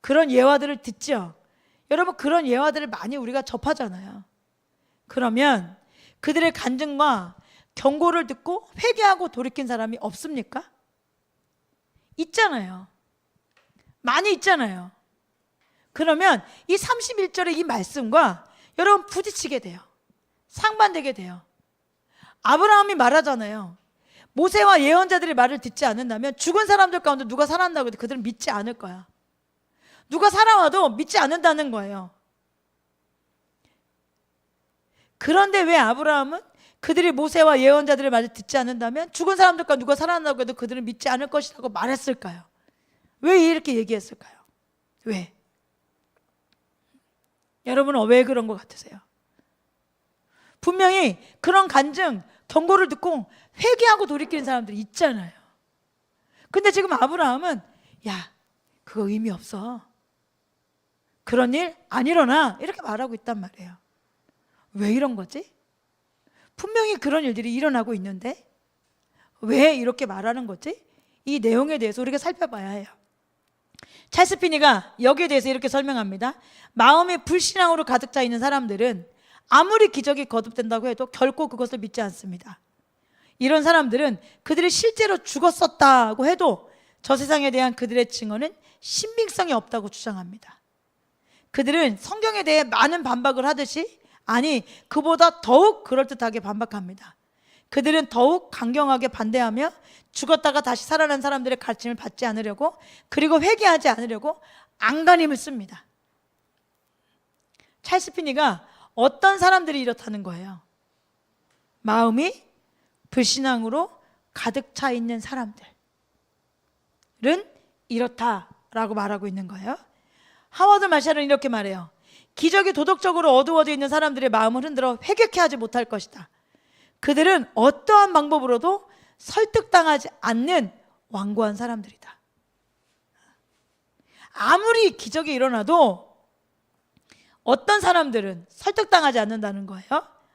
[SPEAKER 1] 그런 예화들을 듣죠. 여러분 그런 예화들을 많이 우리가 접하잖아요. 그러면 그들의 간증과 경고를 듣고 회개하고 돌이킨 사람이 없습니까? 있잖아요. 많이 있잖아요. 그러면 이 31절의 이 말씀과 여러분 부딪히게 돼요. 상반되게 돼요. 아브라함이 말하잖아요. 모세와 예언자들의 말을 듣지 않는다면 죽은 사람들 가운데 누가 살아난다고 해도 그들은 믿지 않을 거야. 누가 살아와도 믿지 않는다는 거예요. 그런데 왜 아브라함은 그들이 모세와 예언자들의 말을 듣지 않는다면 죽은 사람들 가운데 누가 살아난다고 해도 그들은 믿지 않을 것이라고 말했을까요? 왜 이렇게 얘기했을까요? 왜? 여러분은 왜 그런 것 같으세요? 분명히 그런 간증, 경고를 듣고 회개하고 돌이키는 사람들이 있잖아요. 근데 지금 아브라함은 야, 그거 의미 없어. 그런 일 안 일어나. 이렇게 말하고 있단 말이에요. 왜 이런 거지? 분명히 그런 일들이 일어나고 있는데 왜 이렇게 말하는 거지? 이 내용에 대해서 우리가 살펴봐야 해요. 찰스 피니가 여기에 대해서 이렇게 설명합니다. 마음이 불신앙으로 가득 차 있는 사람들은 아무리 기적이 거듭된다고 해도 결코 그것을 믿지 않습니다. 이런 사람들은 그들이 실제로 죽었었다고 해도 저 세상에 대한 그들의 증언은 신빙성이 없다고 주장합니다. 그들은 성경에 대해 많은 반박을 하듯이 아니 그보다 더욱 그럴듯하게 반박합니다. 그들은 더욱 강경하게 반대하며 죽었다가 다시 살아난 사람들의 가르침을 받지 않으려고 그리고 회개하지 않으려고 안간힘을 씁니다. 찰스 피니가 어떤 사람들이 이렇다는 거예요? 마음이 불신앙으로 가득 차 있는 사람들은 이렇다라고 말하고 있는 거예요. 하워드 마샬은 이렇게 말해요. 기적이 도덕적으로 어두워져 있는 사람들의 마음을 흔들어 회개케 하지 못할 것이다. 그들은 어떠한 방법으로도 설득당하지 않는 완고한 사람들이다. 아무리 기적이 일어나도 어떤 사람들은 설득당하지 않는다는 거예요.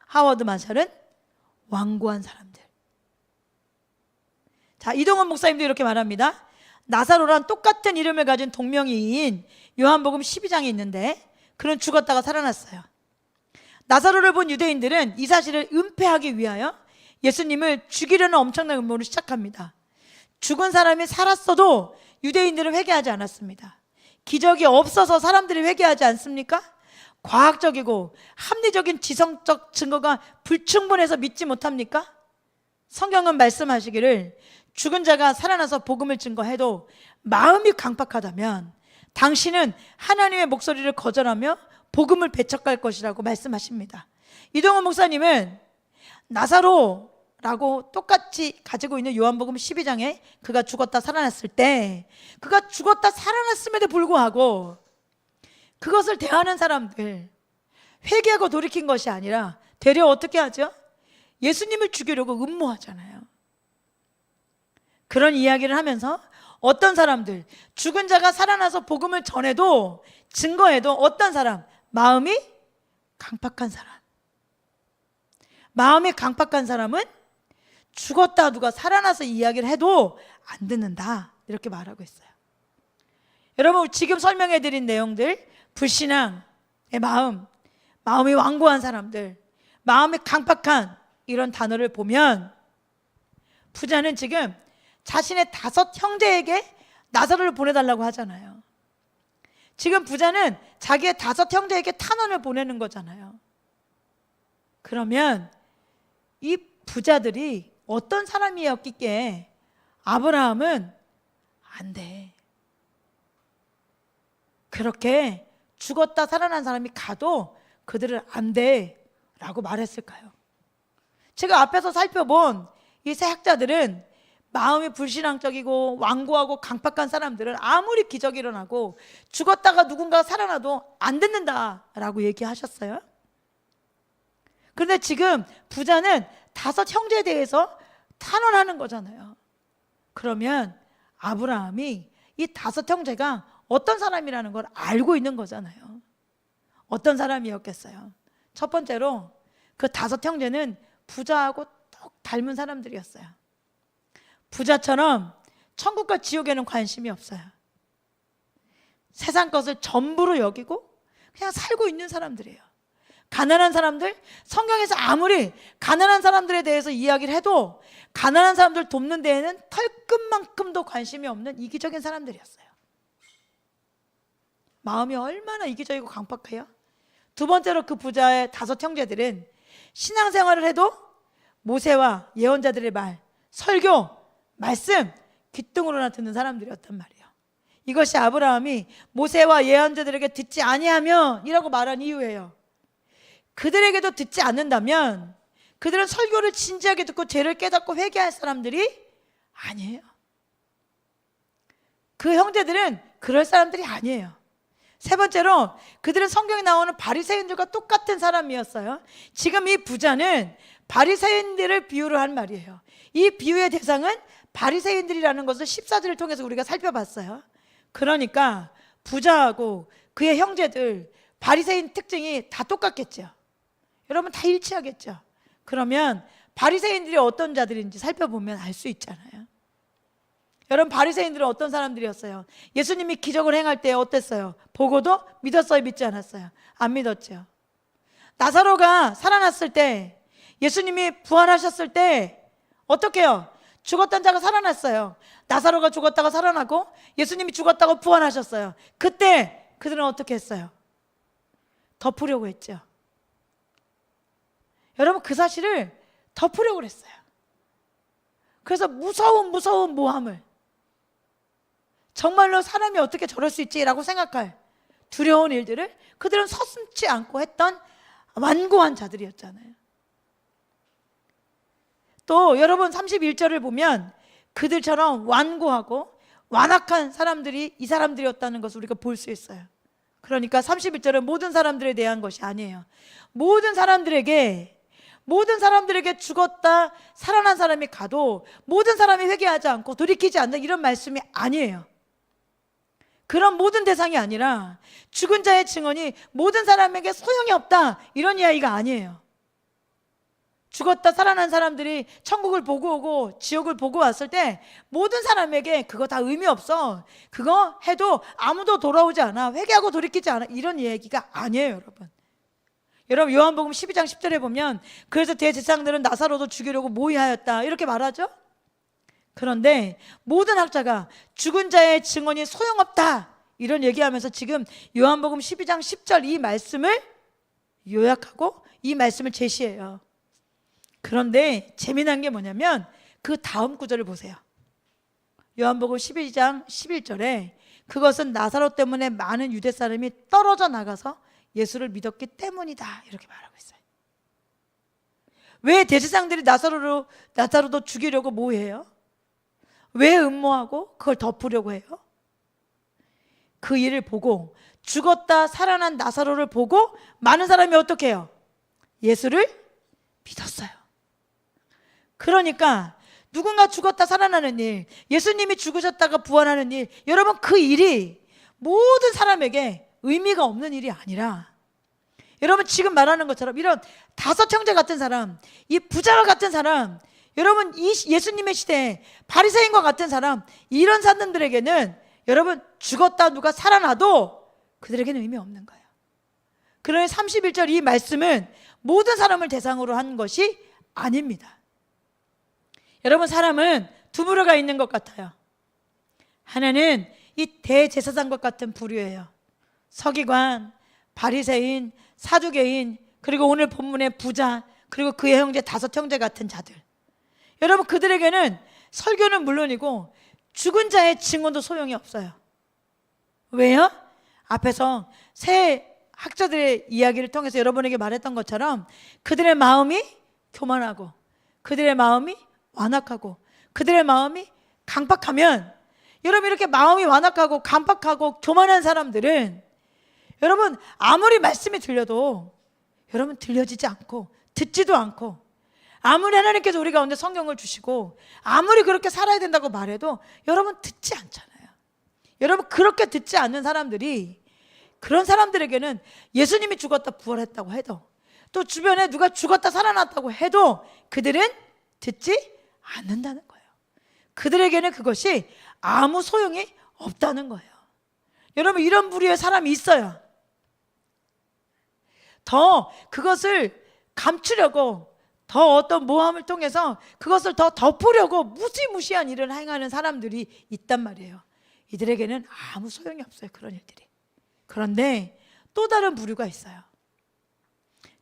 [SPEAKER 1] 하워드 마샬은 완고한 사람들. 자, 이동원 목사님도 이렇게 말합니다. 나사로란 똑같은 이름을 가진 동명이인 요한복음 12장에 있는데 그는 죽었다가 살아났어요. 나사로를 본 유대인들은 이 사실을 은폐하기 위하여 예수님을 죽이려는 엄청난 음모를 시작합니다. 죽은 사람이 살았어도 유대인들은 회개하지 않았습니다. 기적이 없어서 사람들이 회개하지 않습니까? 과학적이고 합리적인 지성적 증거가 불충분해서 믿지 못합니까? 성경은 말씀하시기를 죽은 자가 살아나서 복음을 증거해도 마음이 강팍하다면 당신은 하나님의 목소리를 거절하며 복음을 배척할 것이라고 말씀하십니다. 이동원 목사님은 나사로라고 똑같이 가지고 있는 요한복음 12장에 그가 죽었다 살아났을 때 그가 죽었다 살아났음에도 불구하고 그것을 대하는 사람들 회개하고 돌이킨 것이 아니라 되려 어떻게 하죠? 예수님을 죽이려고 음모하잖아요. 그런 이야기를 하면서 어떤 사람들, 죽은 자가 살아나서 복음을 전해도 증거해도 어떤 사람, 마음이 강팍한 사람. 마음이 강팍한 사람은 죽었다 누가 살아나서 이야기를 해도 안 듣는다, 이렇게 말하고 있어요. 여러분, 지금 설명해드린 내용들, 불신앙의 마음이 완고한 사람들, 마음이 강팍한 이런 단어를 보면 부자는 지금 자신의 5 형제에게 나사로를 보내달라고 하잖아요. 지금 부자는 자기의 5 형제에게 탄원을 보내는 거잖아요. 그러면 이 부자들이 어떤 사람이었기에 아브라함은 안 돼, 그렇게 죽었다 살아난 사람이 가도 그들은 안 돼 라고 말했을까요? 제가 앞에서 살펴본 이 세 학자들은 마음이 불신앙적이고 완고하고 강팍한 사람들은 아무리 기적이 일어나고 죽었다가 누군가 살아나도 안 듣는다라고 얘기하셨어요. 그런데 지금 부자는 5 형제에 대해서 탄원하는 거잖아요. 그러면 아브라함이 이 5 형제가 어떤 사람이라는 걸 알고 있는 거잖아요. 어떤 사람이었겠어요? 첫 번째로 그 5 형제는 부자하고 똑 닮은 사람들이었어요. 부자처럼 천국과 지옥에는 관심이 없어요. 세상 것을 전부로 여기고 그냥 살고 있는 사람들이에요. 가난한 사람들, 성경에서 아무리 가난한 사람들에 대해서 이야기를 해도 가난한 사람들 돕는 데에는 털끝만큼도 관심이 없는 이기적인 사람들이었어요. 마음이 얼마나 이기적이고 강팍해요? 두 번째로 그 부자의 5 형제들은 신앙생활을 해도 모세와 예언자들의 말, 설교, 말씀 귓등으로나 듣는 사람들이었단 말이에요. 이것이 아브라함이 모세와 예언자들에게 듣지 아니하면 이라고 말한 이유예요. 그들에게도 듣지 않는다면 그들은 설교를 진지하게 듣고 죄를 깨닫고 회개할 사람들이 아니에요. 그 형제들은 그럴 사람들이 아니에요. 세 번째로 그들은 성경에 나오는 바리새인들과 똑같은 사람이었어요. 지금 이 부자는 바리새인들을 비유를 한 말이에요. 이 비유의 대상은 바리새인들이라는 것을 14절을 통해서 우리가 살펴봤어요. 그러니까 부자하고 그의 형제들, 바리새인 특징이 다 똑같겠죠. 여러분, 다 일치하겠죠. 그러면 바리새인들이 어떤 자들인지 살펴보면 알 수 있잖아요. 여러분, 바리새인들은 어떤 사람들이었어요? 예수님이 기적을 행할 때 어땠어요? 보고도 믿었어요, 믿지 않았어요? 안 믿었죠. 나사로가 살아났을 때, 예수님이 부활하셨을 때 어떻게 해요? 죽었던 자가 살아났어요. 나사로가 죽었다가 살아나고 예수님이 죽었다고 부활하셨어요. 그때 그들은 어떻게 했어요? 덮으려고 했죠. 여러분, 그 사실을 덮으려고 했어요. 그래서 무서운 모함을, 정말로 사람이 어떻게 저럴 수 있지라고 생각할 두려운 일들을 그들은 서슴지 않고 했던 완고한 자들이었잖아요. 또 여러분, 31절을 보면 그들처럼 완고하고 완악한 사람들이 이 사람들이었다는 것을 우리가 볼 수 있어요. 그러니까 31절은 모든 사람들에 대한 것이 아니에요. 모든 사람들에게 죽었다 살아난 사람이 가도 모든 사람이 회개하지 않고 돌이키지 않는 이런 말씀이 아니에요. 그런 모든 대상이 아니라 죽은 자의 증언이 모든 사람에게 소용이 없다, 이런 이야기가 아니에요. 죽었다 살아난 사람들이 천국을 보고 오고 지옥을 보고 왔을 때 모든 사람에게 그거 다 의미 없어, 그거 해도 아무도 돌아오지 않아, 회개하고 돌이키지 않아, 이런 얘기가 아니에요. 여러분, 요한복음 12장 10절에 보면 그래서 대제사장들은 나사로도 죽이려고 모의하였다, 이렇게 말하죠. 그런데 모든 학자가 죽은 자의 증언이 소용없다 이런 얘기하면서 지금 요한복음 12장 10절 이 말씀을 요약하고 이 말씀을 제시해요. 그런데 재미난 게 뭐냐면 그 다음 구절을 보세요. 요한복음 12장 11절에 그것은 나사로 때문에 많은 유대 사람이 떨어져 나가서 예수를 믿었기 때문이다, 이렇게 말하고 있어요. 왜 대제사장들이 나사로도 죽이려고 모의해요? 왜 음모하고 그걸 덮으려고 해요? 그 일을 보고 죽었다 살아난 나사로를 보고 많은 사람이 어떻게 해요? 예수를 믿었어요. 그러니까 누군가 죽었다 살아나는 일, 예수님이 죽으셨다가 부활하는 일, 여러분 그 일이 모든 사람에게 의미가 없는 일이 아니라, 여러분 지금 말하는 것처럼 이런 다섯 형제 같은 사람, 이 부자와 같은 사람, 여러분 이 예수님의 시대에 바리새인과 같은 사람, 이런 사람들에게는 여러분 죽었다 누가 살아나도 그들에게는 의미 없는 거예요. 그러니 31절 이 말씀은 모든 사람을 대상으로 한 것이 아닙니다. 여러분 사람은 두 부류가 있는 것 같아요. 하나는 이 대제사장과 같은 부류예요. 서기관, 바리새인, 사두개인, 그리고 오늘 본문의 부자, 그리고 그의 형제 다섯 형제 같은 자들. 여러분 그들에게는 설교는 물론이고 죽은 자의 증언도 소용이 없어요. 왜요? 앞에서 새 학자들의 이야기를 통해서 여러분에게 말했던 것처럼 그들의 마음이 교만하고 그들의 마음이 완악하고 그들의 마음이 강팍하면, 여러분 이렇게 마음이 완악하고 강팍하고 교만한 사람들은 여러분 아무리 말씀이 들려도 여러분 들려지지 않고 듣지도 않고, 아무리 하나님께서 우리 가운데 성경을 주시고 아무리 그렇게 살아야 된다고 말해도 여러분 듣지 않잖아요. 여러분 그렇게 듣지 않는 사람들이, 그런 사람들에게는 예수님이 죽었다 부활했다고 해도, 또 주변에 누가 죽었다 살아났다고 해도 그들은 듣지 않는다는 거예요. 그들에게는 그것이 아무 소용이 없다는 거예요. 여러분 이런 부류의 사람이 있어요. 더 그것을 감추려고, 더 어떤 모함을 통해서 그것을 더 덮으려고 무시무시한 일을 행하는 사람들이 있단 말이에요. 이들에게는 아무 소용이 없어요, 그런 일들이. 그런데 또 다른 부류가 있어요.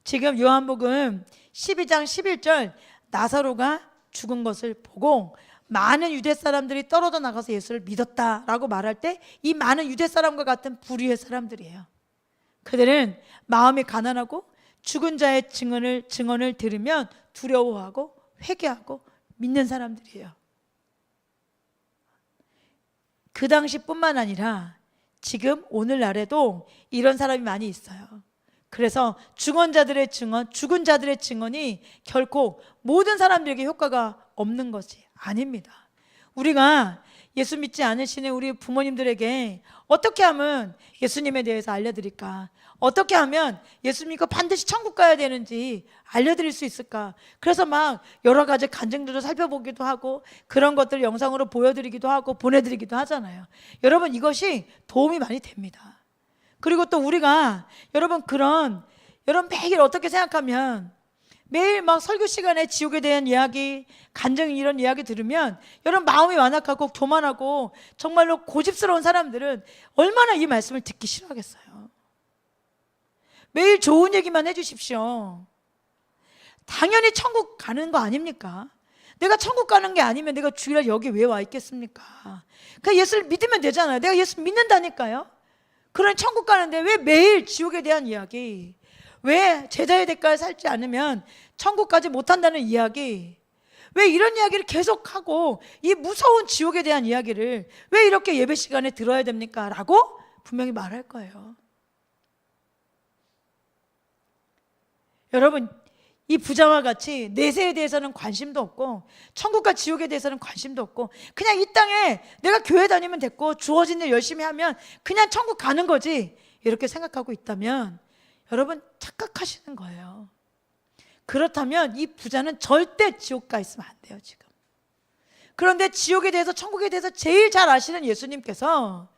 [SPEAKER 1] 지금 요한복음 12장 11절, 나사로가 죽은 것을 보고 많은 유대 사람들이 떨어져 나가서 예수를 믿었다라고 말할 때 이 많은 유대 사람과 같은 부류의 사람들이에요. 그들은 마음이 가난하고 죽은 자의 증언을 들으면 두려워하고 회개하고 믿는 사람들이에요. 그 당시뿐만 아니라 지금 오늘날에도 이런 사람이 많이 있어요. 그래서 죽은 자들의 증언이 결코 모든 사람들에게 효과가 없는 것이 아닙니다. 우리가 예수 믿지 않으시는 우리 부모님들에게 어떻게 하면 예수님에 대해서 알려드릴까? 어떻게 하면 예수 믿고 반드시 천국 가야 되는지 알려드릴 수 있을까? 그래서 막 여러 가지 간증들도 살펴보기도 하고 그런 것들 영상으로 보여드리기도 하고 보내드리기도 하잖아요. 여러분 이것이 도움이 많이 됩니다. 그리고 또 우리가 여러분 매일 어떻게 생각하면, 매일 막 설교 시간에 지옥에 대한 이야기, 간증 이런 이야기 들으면 여러분 마음이 완악하고 교만하고 정말로 고집스러운 사람들은 얼마나 이 말씀을 듣기 싫어하겠어요. 매일 좋은 얘기만 해주십시오. 당연히 천국 가는 거 아닙니까? 내가 천국 가는 게 아니면 내가 주일날 여기 왜 와 있겠습니까? 그냥 예수를 믿으면 되잖아요. 내가 예수 믿는다니까요. 그런 천국 가는데 왜 매일 지옥에 대한 이야기, 왜 제자의 대가를 살지 않으면 천국 가지 못한다는 이야기, 왜 이런 이야기를 계속하고 이 무서운 지옥에 대한 이야기를 왜 이렇게 예배 시간에 들어야 됩니까? 라고 분명히 말할 거예요. 여러분 이 부자와 같이 내세에 대해서는 관심도 없고 천국과 지옥에 대해서는 관심도 없고 그냥 이 땅에 내가 교회 다니면 됐고 주어진 일 열심히 하면 그냥 천국 가는 거지, 이렇게 생각하고 있다면 여러분 착각하시는 거예요. 그렇다면 이 부자는 절대 지옥 가 있으면 안 돼요 지금. 그런데 지옥에 대해서 천국에 대해서 제일 잘 아시는 예수님께서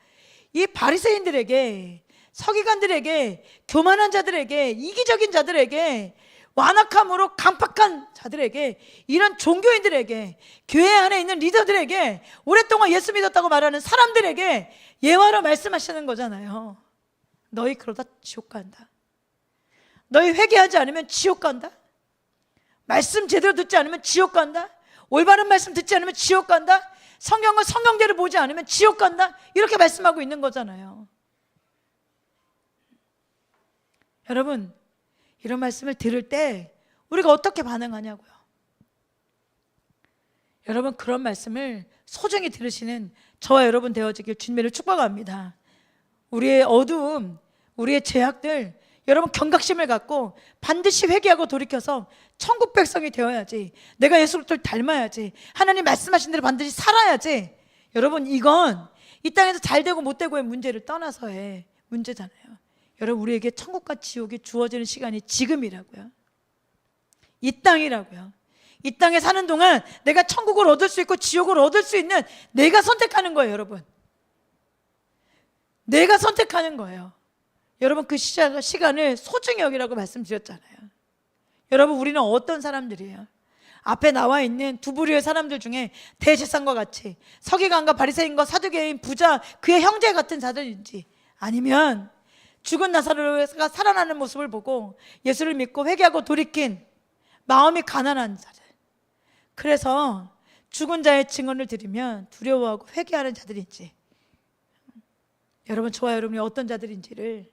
[SPEAKER 1] 이 바리새인들에게, 서기관들에게, 교만한 자들에게, 이기적인 자들에게, 완악함으로 강팍한 자들에게, 이런 종교인들에게, 교회 안에 있는 리더들에게, 오랫동안 예수 믿었다고 말하는 사람들에게 예화로 말씀하시는 거잖아요. 너희 그러다 지옥 간다. 너희 회개하지 않으면 지옥 간다. 말씀 제대로 듣지 않으면 지옥 간다. 올바른 말씀 듣지 않으면 지옥 간다. 성경을 성경대로 보지 않으면 지옥 간다. 이렇게 말씀하고 있는 거잖아요. 여러분 이런 말씀을 들을 때 우리가 어떻게 반응하냐고요. 여러분 그런 말씀을 소중히 들으시는 저와 여러분 되어지길 주님을 축복합니다. 우리의 어두움, 우리의 죄악들 여러분 경각심을 갖고 반드시 회개하고 돌이켜서 천국 백성이 되어야지. 내가 예수 그리스도를 닮아야지. 하나님 말씀하신 대로 반드시 살아야지. 여러분 이건 이 땅에서 잘 되고 못 되고의 문제를 떠나서의 문제잖아요. 여러분 우리에게 천국과 지옥이 주어지는 시간이 지금이라고요. 이 땅이라고요. 이 땅에 사는 동안 내가 천국을 얻을 수 있고 지옥을 얻을 수 있는 내가 선택하는 거예요. 여러분 내가 선택하는 거예요. 여러분 그 시간을 소중히 여기라고 말씀드렸잖아요. 여러분 우리는 어떤 사람들이에요? 앞에 나와 있는 두 부류의 사람들 중에 대제사장과 같이 서기관과 바리새인과 사두개인 부자 그의 형제 같은 자들인지, 아니면 죽은 나사로가 살아나는 모습을 보고 예수를 믿고 회개하고 돌이킨 마음이 가난한 자들, 그래서 죽은 자의 증언을 들으면 두려워하고 회개하는 자들인지, 여러분 저와 여러분이 어떤 자들인지를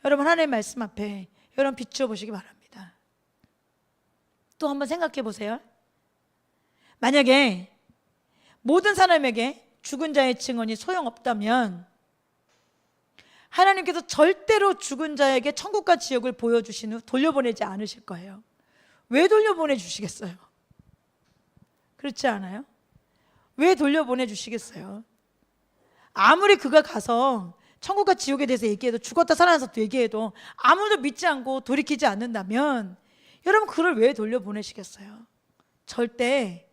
[SPEAKER 1] 여러분 하나님의 말씀 앞에 여러분 비추어 보시기 바랍니다. 또 한번 생각해 보세요. 만약에 모든 사람에게 죽은 자의 증언이 소용없다면 하나님께서 절대로 죽은 자에게 천국과 지옥을 보여주신 후 돌려보내지 않으실 거예요. 왜 돌려보내 주시겠어요? 그렇지 않아요? 왜 돌려보내 주시겠어요? 아무리 그가 가서 천국과 지옥에 대해서 얘기해도, 죽었다 살아나서 얘기해도 아무도 믿지 않고 돌이키지 않는다면 여러분 그를 왜 돌려보내시겠어요? 절대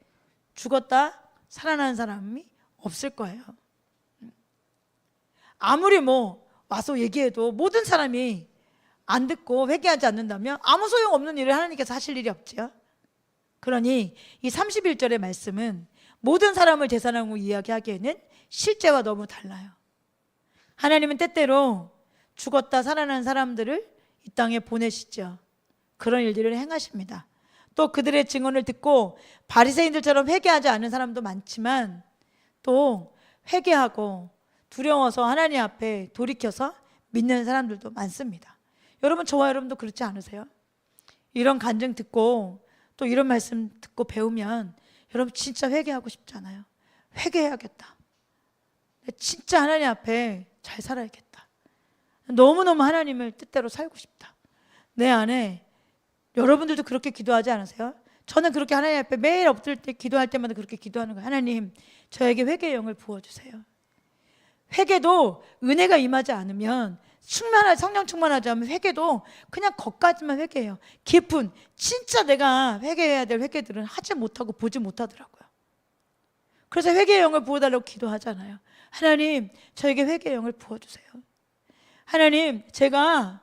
[SPEAKER 1] 죽었다 살아나는 사람이 없을 거예요. 아무리 와서 얘기해도 모든 사람이 안 듣고 회개하지 않는다면 아무 소용없는 일을 하나님께서 하실 일이 없죠. 그러니 이 31절의 말씀은 모든 사람을 제사장으로 이야기하기에는 실제와 너무 달라요. 하나님은 때때로 죽었다 살아난 사람들을 이 땅에 보내시죠. 그런 일들을 행하십니다. 또 그들의 증언을 듣고 바리새인들처럼 회개하지 않은 사람도 많지만 또 회개하고 두려워서 하나님 앞에 돌이켜서 믿는 사람들도 많습니다. 여러분 저와 여러분도 그렇지 않으세요? 이런 간증 듣고 또 이런 말씀 듣고 배우면 여러분 진짜 회개하고 싶잖아요. 회개해야겠다. 진짜 하나님 앞에 잘 살아야겠다. 너무너무 하나님을 뜻대로 살고 싶다. 내 안에, 여러분들도 그렇게 기도하지 않으세요? 저는 그렇게 하나님 앞에 매일 엎드릴 때 기도할 때마다 그렇게 기도하는 거예요. 하나님 저에게 회개의 영을 부어주세요. 회개도 은혜가 임하지 않으면, 성령 충만하지 않으면 회개도 그냥 겉까지만 회개해요. 깊은 진짜 내가 회개해야 될 회개들은 하지 못하고 보지 못하더라고요. 그래서 회개의 영을 부어달라고 기도하잖아요. 하나님 저에게 회개의 영을 부어주세요. 하나님 제가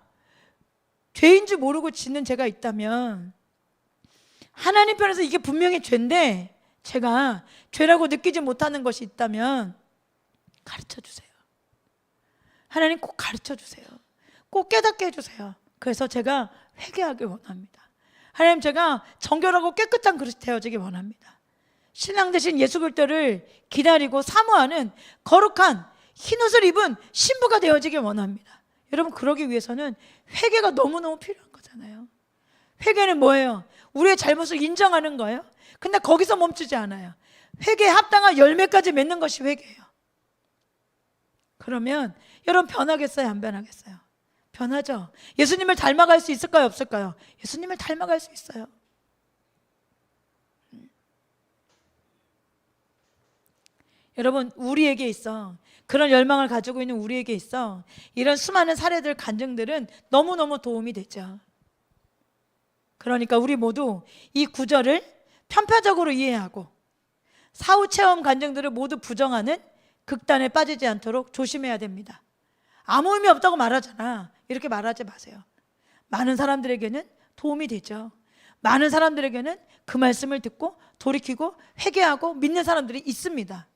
[SPEAKER 1] 죄인 줄 모르고 짓는 죄가 있다면, 하나님 편에서 이게 분명히 죄인데 제가 죄라고 느끼지 못하는 것이 있다면 가르쳐 주세요. 하나님 꼭 가르쳐 주세요. 꼭 깨닫게 해주세요. 그래서 제가 회개하길 원합니다. 하나님 제가 정결하고 깨끗한 그릇이 되어지기 원합니다. 신랑 되신 예수 그리스도를 기다리고 사모하는 거룩한 흰옷을 입은 신부가 되어지길 원합니다. 여러분 그러기 위해서는 회개가 너무너무 필요한 거잖아요. 회개는 뭐예요? 우리의 잘못을 인정하는 거예요. 근데 거기서 멈추지 않아요. 회개에 합당한 열매까지 맺는 것이 회개예요. 그러면 여러분 변하겠어요? 안 변하겠어요? 변하죠. 예수님을 닮아갈 수 있을까요? 없을까요? 예수님을 닮아갈 수 있어요. 여러분 우리에게 있어, 그런 열망을 가지고 있는 우리에게 있어 이런 수많은 사례들, 간증들은 너무너무 도움이 되죠. 그러니까 우리 모두 이 구절을 편파적으로 이해하고 사후 체험 간증들을 모두 부정하는 극단에 빠지지 않도록 조심해야 됩니다. 아무 의미 없다고 말하잖아, 이렇게 말하지 마세요. 많은 사람들에게는 도움이 되죠. 많은 사람들에게는 그 말씀을 듣고 돌이키고 회개하고 믿는 사람들이 있습니다.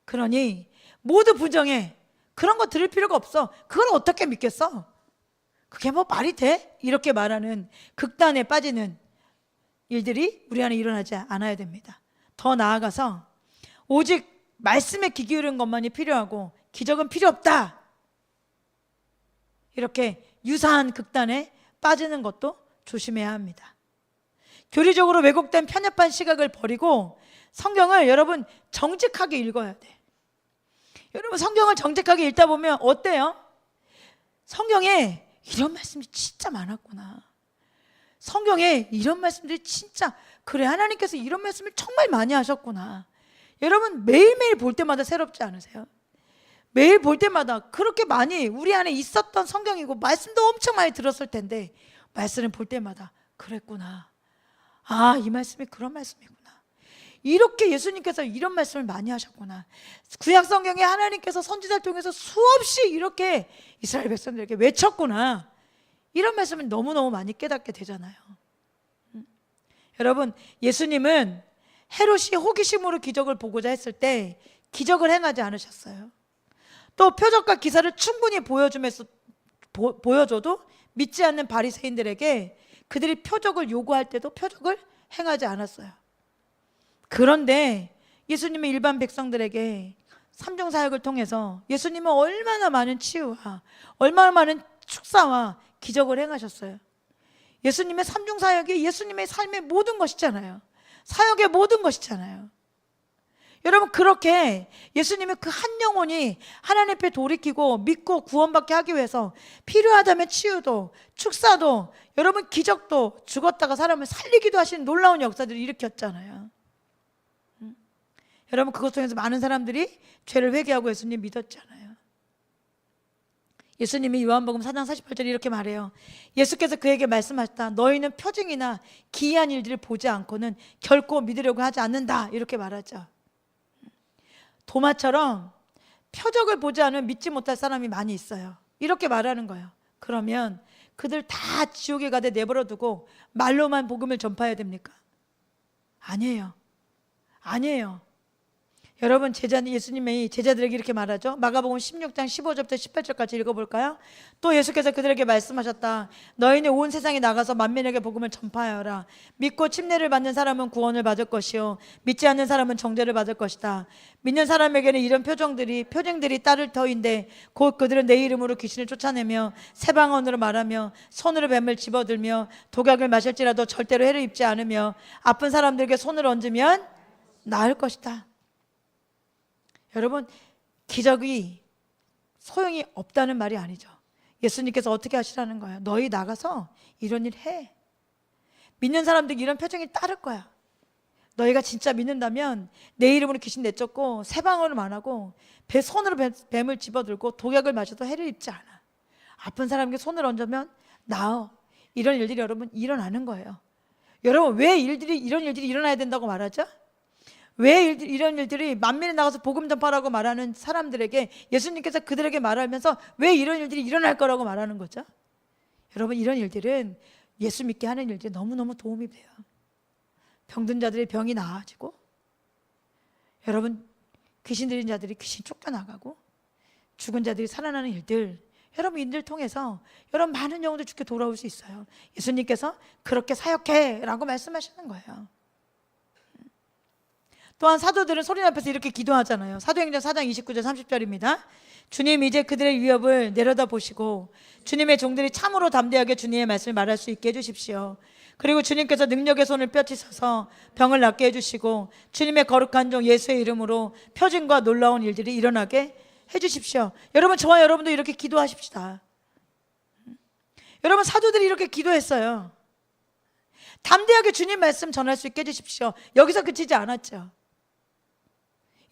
[SPEAKER 1] 그러니 모두 부정해, 그런 거 들을 필요가 없어, 그걸 어떻게 믿겠어, 그게 뭐 말이 돼? 이렇게 말하는 극단에 빠지는 일들이 우리 안에 일어나지 않아야 됩니다. 더 나아가서 오직 말씀에 귀 기울이는 것만이 필요하고 기적은 필요 없다, 이렇게 유사한 극단에 빠지는 것도 조심해야 합니다. 교리적으로 왜곡된 편협한 시각을 버리고 성경을 여러분 정직하게 읽어야 돼. 여러분 성경을 정직하게 읽다 보면 어때요? 성경에 이런 말씀이 진짜 많았구나. 성경에 이런 말씀들이 진짜, 그래, 하나님께서 이런 말씀을 정말 많이 하셨구나. 여러분, 매일매일 볼 때마다 새롭지 않으세요? 매일 볼 때마다 그렇게 많이 우리 안에 있었던 성경이고 말씀도 엄청 많이 들었을 텐데, 말씀을 볼 때마다 그랬구나. 아, 이 말씀이 그런 말씀이구나. 이렇게 예수님께서 이런 말씀을 많이 하셨구나. 구약 성경에 하나님께서 선지자를 통해서 수없이 이렇게 이스라엘 백성들에게 외쳤구나. 이런 말씀을 너무너무 많이 깨닫게 되잖아요. 여러분, 예수님은 헤롯이 호기심으로 기적을 보고자 했을 때 기적을 행하지 않으셨어요. 또 표적과 기사를 충분히 보여줘도 믿지 않는 바리새인들에게 그들이 표적을 요구할 때도 표적을 행하지 않았어요. 그런데 예수님은 일반 백성들에게 삼중사역을 통해서 예수님은 얼마나 많은 치유와 얼마나 많은 축사와 기적을 행하셨어요. 예수님의 삼중사역이 예수님의 삶의 모든 것이잖아요. 사역의 모든 것이잖아요. 여러분, 그렇게 예수님의 그 한 영혼이 하나님 앞에 돌이키고 믿고 구원받게 하기 위해서 필요하다면 치유도 축사도 여러분 기적도 죽었다가 사람을 살리기도 하시는 놀라운 역사들을 일으켰잖아요. 여러분, 그것 통해서 많은 사람들이 죄를 회개하고 예수님 믿었잖아요. 예수님이 요한복음 4장 48절에 이렇게 말해요. 예수께서 그에게 말씀하셨다. 너희는 표징이나 기이한 일들을 보지 않고는 결코 믿으려고 하지 않는다. 이렇게 말하죠. 도마처럼 표적을 보지 않으면 믿지 못할 사람이 많이 있어요. 이렇게 말하는 거예요. 그러면 그들 다 지옥에 가되 내버려 두고 말로만 복음을 전파해야 됩니까? 아니에요. 아니에요. 여러분, 예수님이 제자들에게 이렇게 말하죠. 마가복음 16장 15절부터 18절까지 읽어볼까요? 또 예수께서 그들에게 말씀하셨다. 너희는 온 세상에 나가서 만민에게 복음을 전파하여라. 믿고 침례를 받는 사람은 구원을 받을 것이요 믿지 않는 사람은 정죄를 받을 것이다. 믿는 사람에게는 이런 표징들이 따를 터인데 곧 그들은 내 이름으로 귀신을 쫓아내며 새 방언으로 말하며 손으로 뱀을 집어들며 독약을 마실지라도 절대로 해를 입지 않으며 아픈 사람들에게 손을 얹으면 나을 것이다. 여러분, 기적이 소용이 없다는 말이 아니죠. 예수님께서 어떻게 하시라는 거예요? 너희 나가서 이런 일 해. 믿는 사람들이 이런 표정이 따를 거야. 너희가 진짜 믿는다면 내 이름으로 귀신 내쫓고 새 방언을 말하고 손으로 뱀을 집어들고 독약을 마셔도 해를 입지 않아. 아픈 사람에게 손을 얹으면 나아. 이런 일들이 여러분 일어나는 거예요. 여러분, 왜 이런 일들이 일어나야 된다고 말하죠? 왜 이런 일들이 만민에 나가서 복음 전파라고 말하는 사람들에게 예수님께서 그들에게 말하면서 왜 이런 일들이 일어날 거라고 말하는 거죠? 여러분, 이런 일들은 예수 믿게 하는 일들이 너무너무 도움이 돼요. 병든 자들의 병이 나아지고, 여러분, 귀신 들린 자들이 귀신 쫓겨나가고, 죽은 자들이 살아나는 일들, 여러분, 이들 통해서 여러분 많은 영혼들 주께 돌아올 수 있어요. 예수님께서 그렇게 사역해 라고 말씀하시는 거예요. 또한 사도들은 소리 앞에서 이렇게 기도하잖아요. 사도행전 4장 29절 30절입니다. 주님, 이제 그들의 위협을 내려다 보시고 주님의 종들이 참으로 담대하게 주님의 말씀을 말할 수 있게 해주십시오. 그리고 주님께서 능력의 손을 펼치셔서 병을 낫게 해주시고 주님의 거룩한 종 예수의 이름으로 표징과 놀라운 일들이 일어나게 해주십시오. 여러분, 저와 여러분도 이렇게 기도하십시다. 여러분, 사도들이 이렇게 기도했어요. 담대하게 주님 말씀 전할 수 있게 해주십시오. 여기서 그치지 않았죠.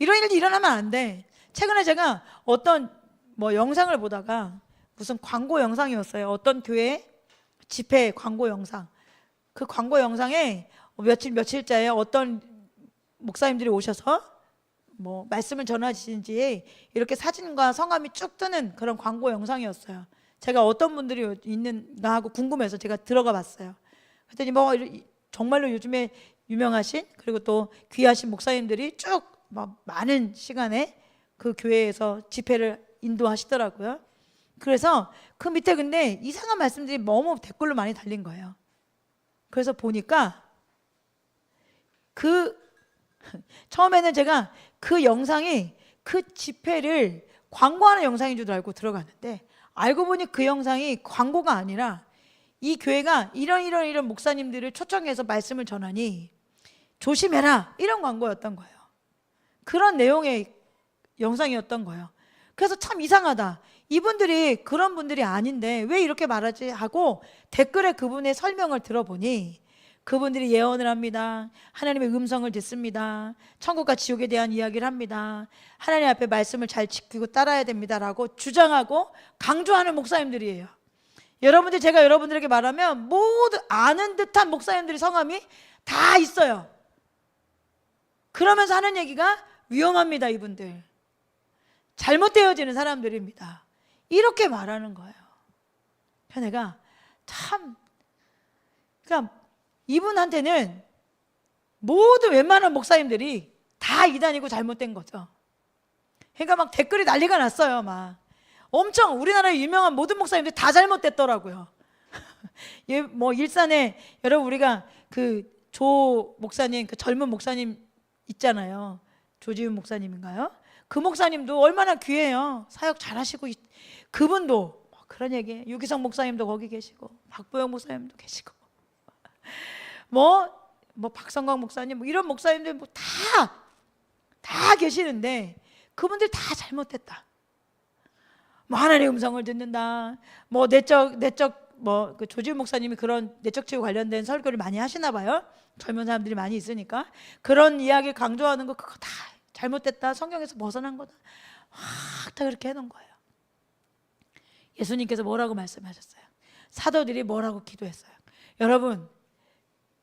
[SPEAKER 1] 이런 일이 일어나면 안 돼. 최근에 제가 어떤 영상을 보다가 무슨 광고 영상이었어요. 어떤 교회 집회 광고 영상. 그 광고 영상에 며칠째에 어떤 목사님들이 오셔서 말씀을 전하시는지 이렇게 사진과 성함이 쭉 뜨는 그런 광고 영상이었어요. 제가 어떤 분들이 있는가 하고 궁금해서 제가 들어가 봤어요. 그랬더니 정말로 요즘에 유명하신 그리고 또 귀하신 목사님들이 쭉 많은 시간에 그 교회에서 집회를 인도하시더라고요. 그래서 그 밑에 근데 이상한 말씀들이 너무 댓글로 많이 달린 거예요. 그래서 보니까 처음에는 제가 그 영상이 그 집회를 광고하는 영상인 줄 알고 들어갔는데, 알고 보니 그 영상이 광고가 아니라 이 교회가 이런 목사님들을 초청해서 말씀을 전하니 조심해라, 이런 광고였던 거예요. 그런 내용의 영상이었던 거예요. 그래서 참 이상하다. 이분들이 그런 분들이 아닌데 왜 이렇게 말하지 하고 댓글에 그분의 설명을 들어보니 그분들이 예언을 합니다. 하나님의 음성을 듣습니다. 천국과 지옥에 대한 이야기를 합니다. 하나님 앞에 말씀을 잘 지키고 따라야 됩니다라고 주장하고 강조하는 목사님들이에요. 여러분들, 제가 여러분들에게 말하면 모두 아는 듯한 목사님들이 성함이 다 있어요. 그러면서 하는 얘기가 위험합니다. 이분들 잘못되어지는 사람들입니다. 이렇게 말하는 거예요. 그래서 내가 참, 그러니까 이분한테는 모든 웬만한 목사님들이 다 이단이고 잘못된 거죠. 그러니까 막 댓글이 난리가 났어요. 막 엄청 우리나라의 유명한 모든 목사님들이 다 잘못됐더라고요. 뭐 일산에 여러분 우리가 그 조 목사님, 그 젊은 목사님 있잖아요. 조지훈 목사님인가요? 그 목사님도 얼마나 귀해요. 사역 잘하시고 그분도 뭐 그런 얘기. 유기성 목사님도 거기 계시고 박보영 목사님도 계시고 뭐 박성광 목사님 뭐 이런 목사님들 뭐 다 계시는데 그분들 다 잘못됐다. 뭐 하나님의 음성을 듣는다. 뭐 내적 뭐 그 조지훈 목사님이 그런 내적 치유 관련된 설교를 많이 하시나 봐요. 젊은 사람들이 많이 있으니까 그런 이야기 강조하는 거 그거 다 잘못됐다. 성경에서 벗어난 거다. 다 그렇게 해놓은 거예요. 예수님께서 뭐라고 말씀하셨어요? 사도들이 뭐라고 기도했어요? 여러분,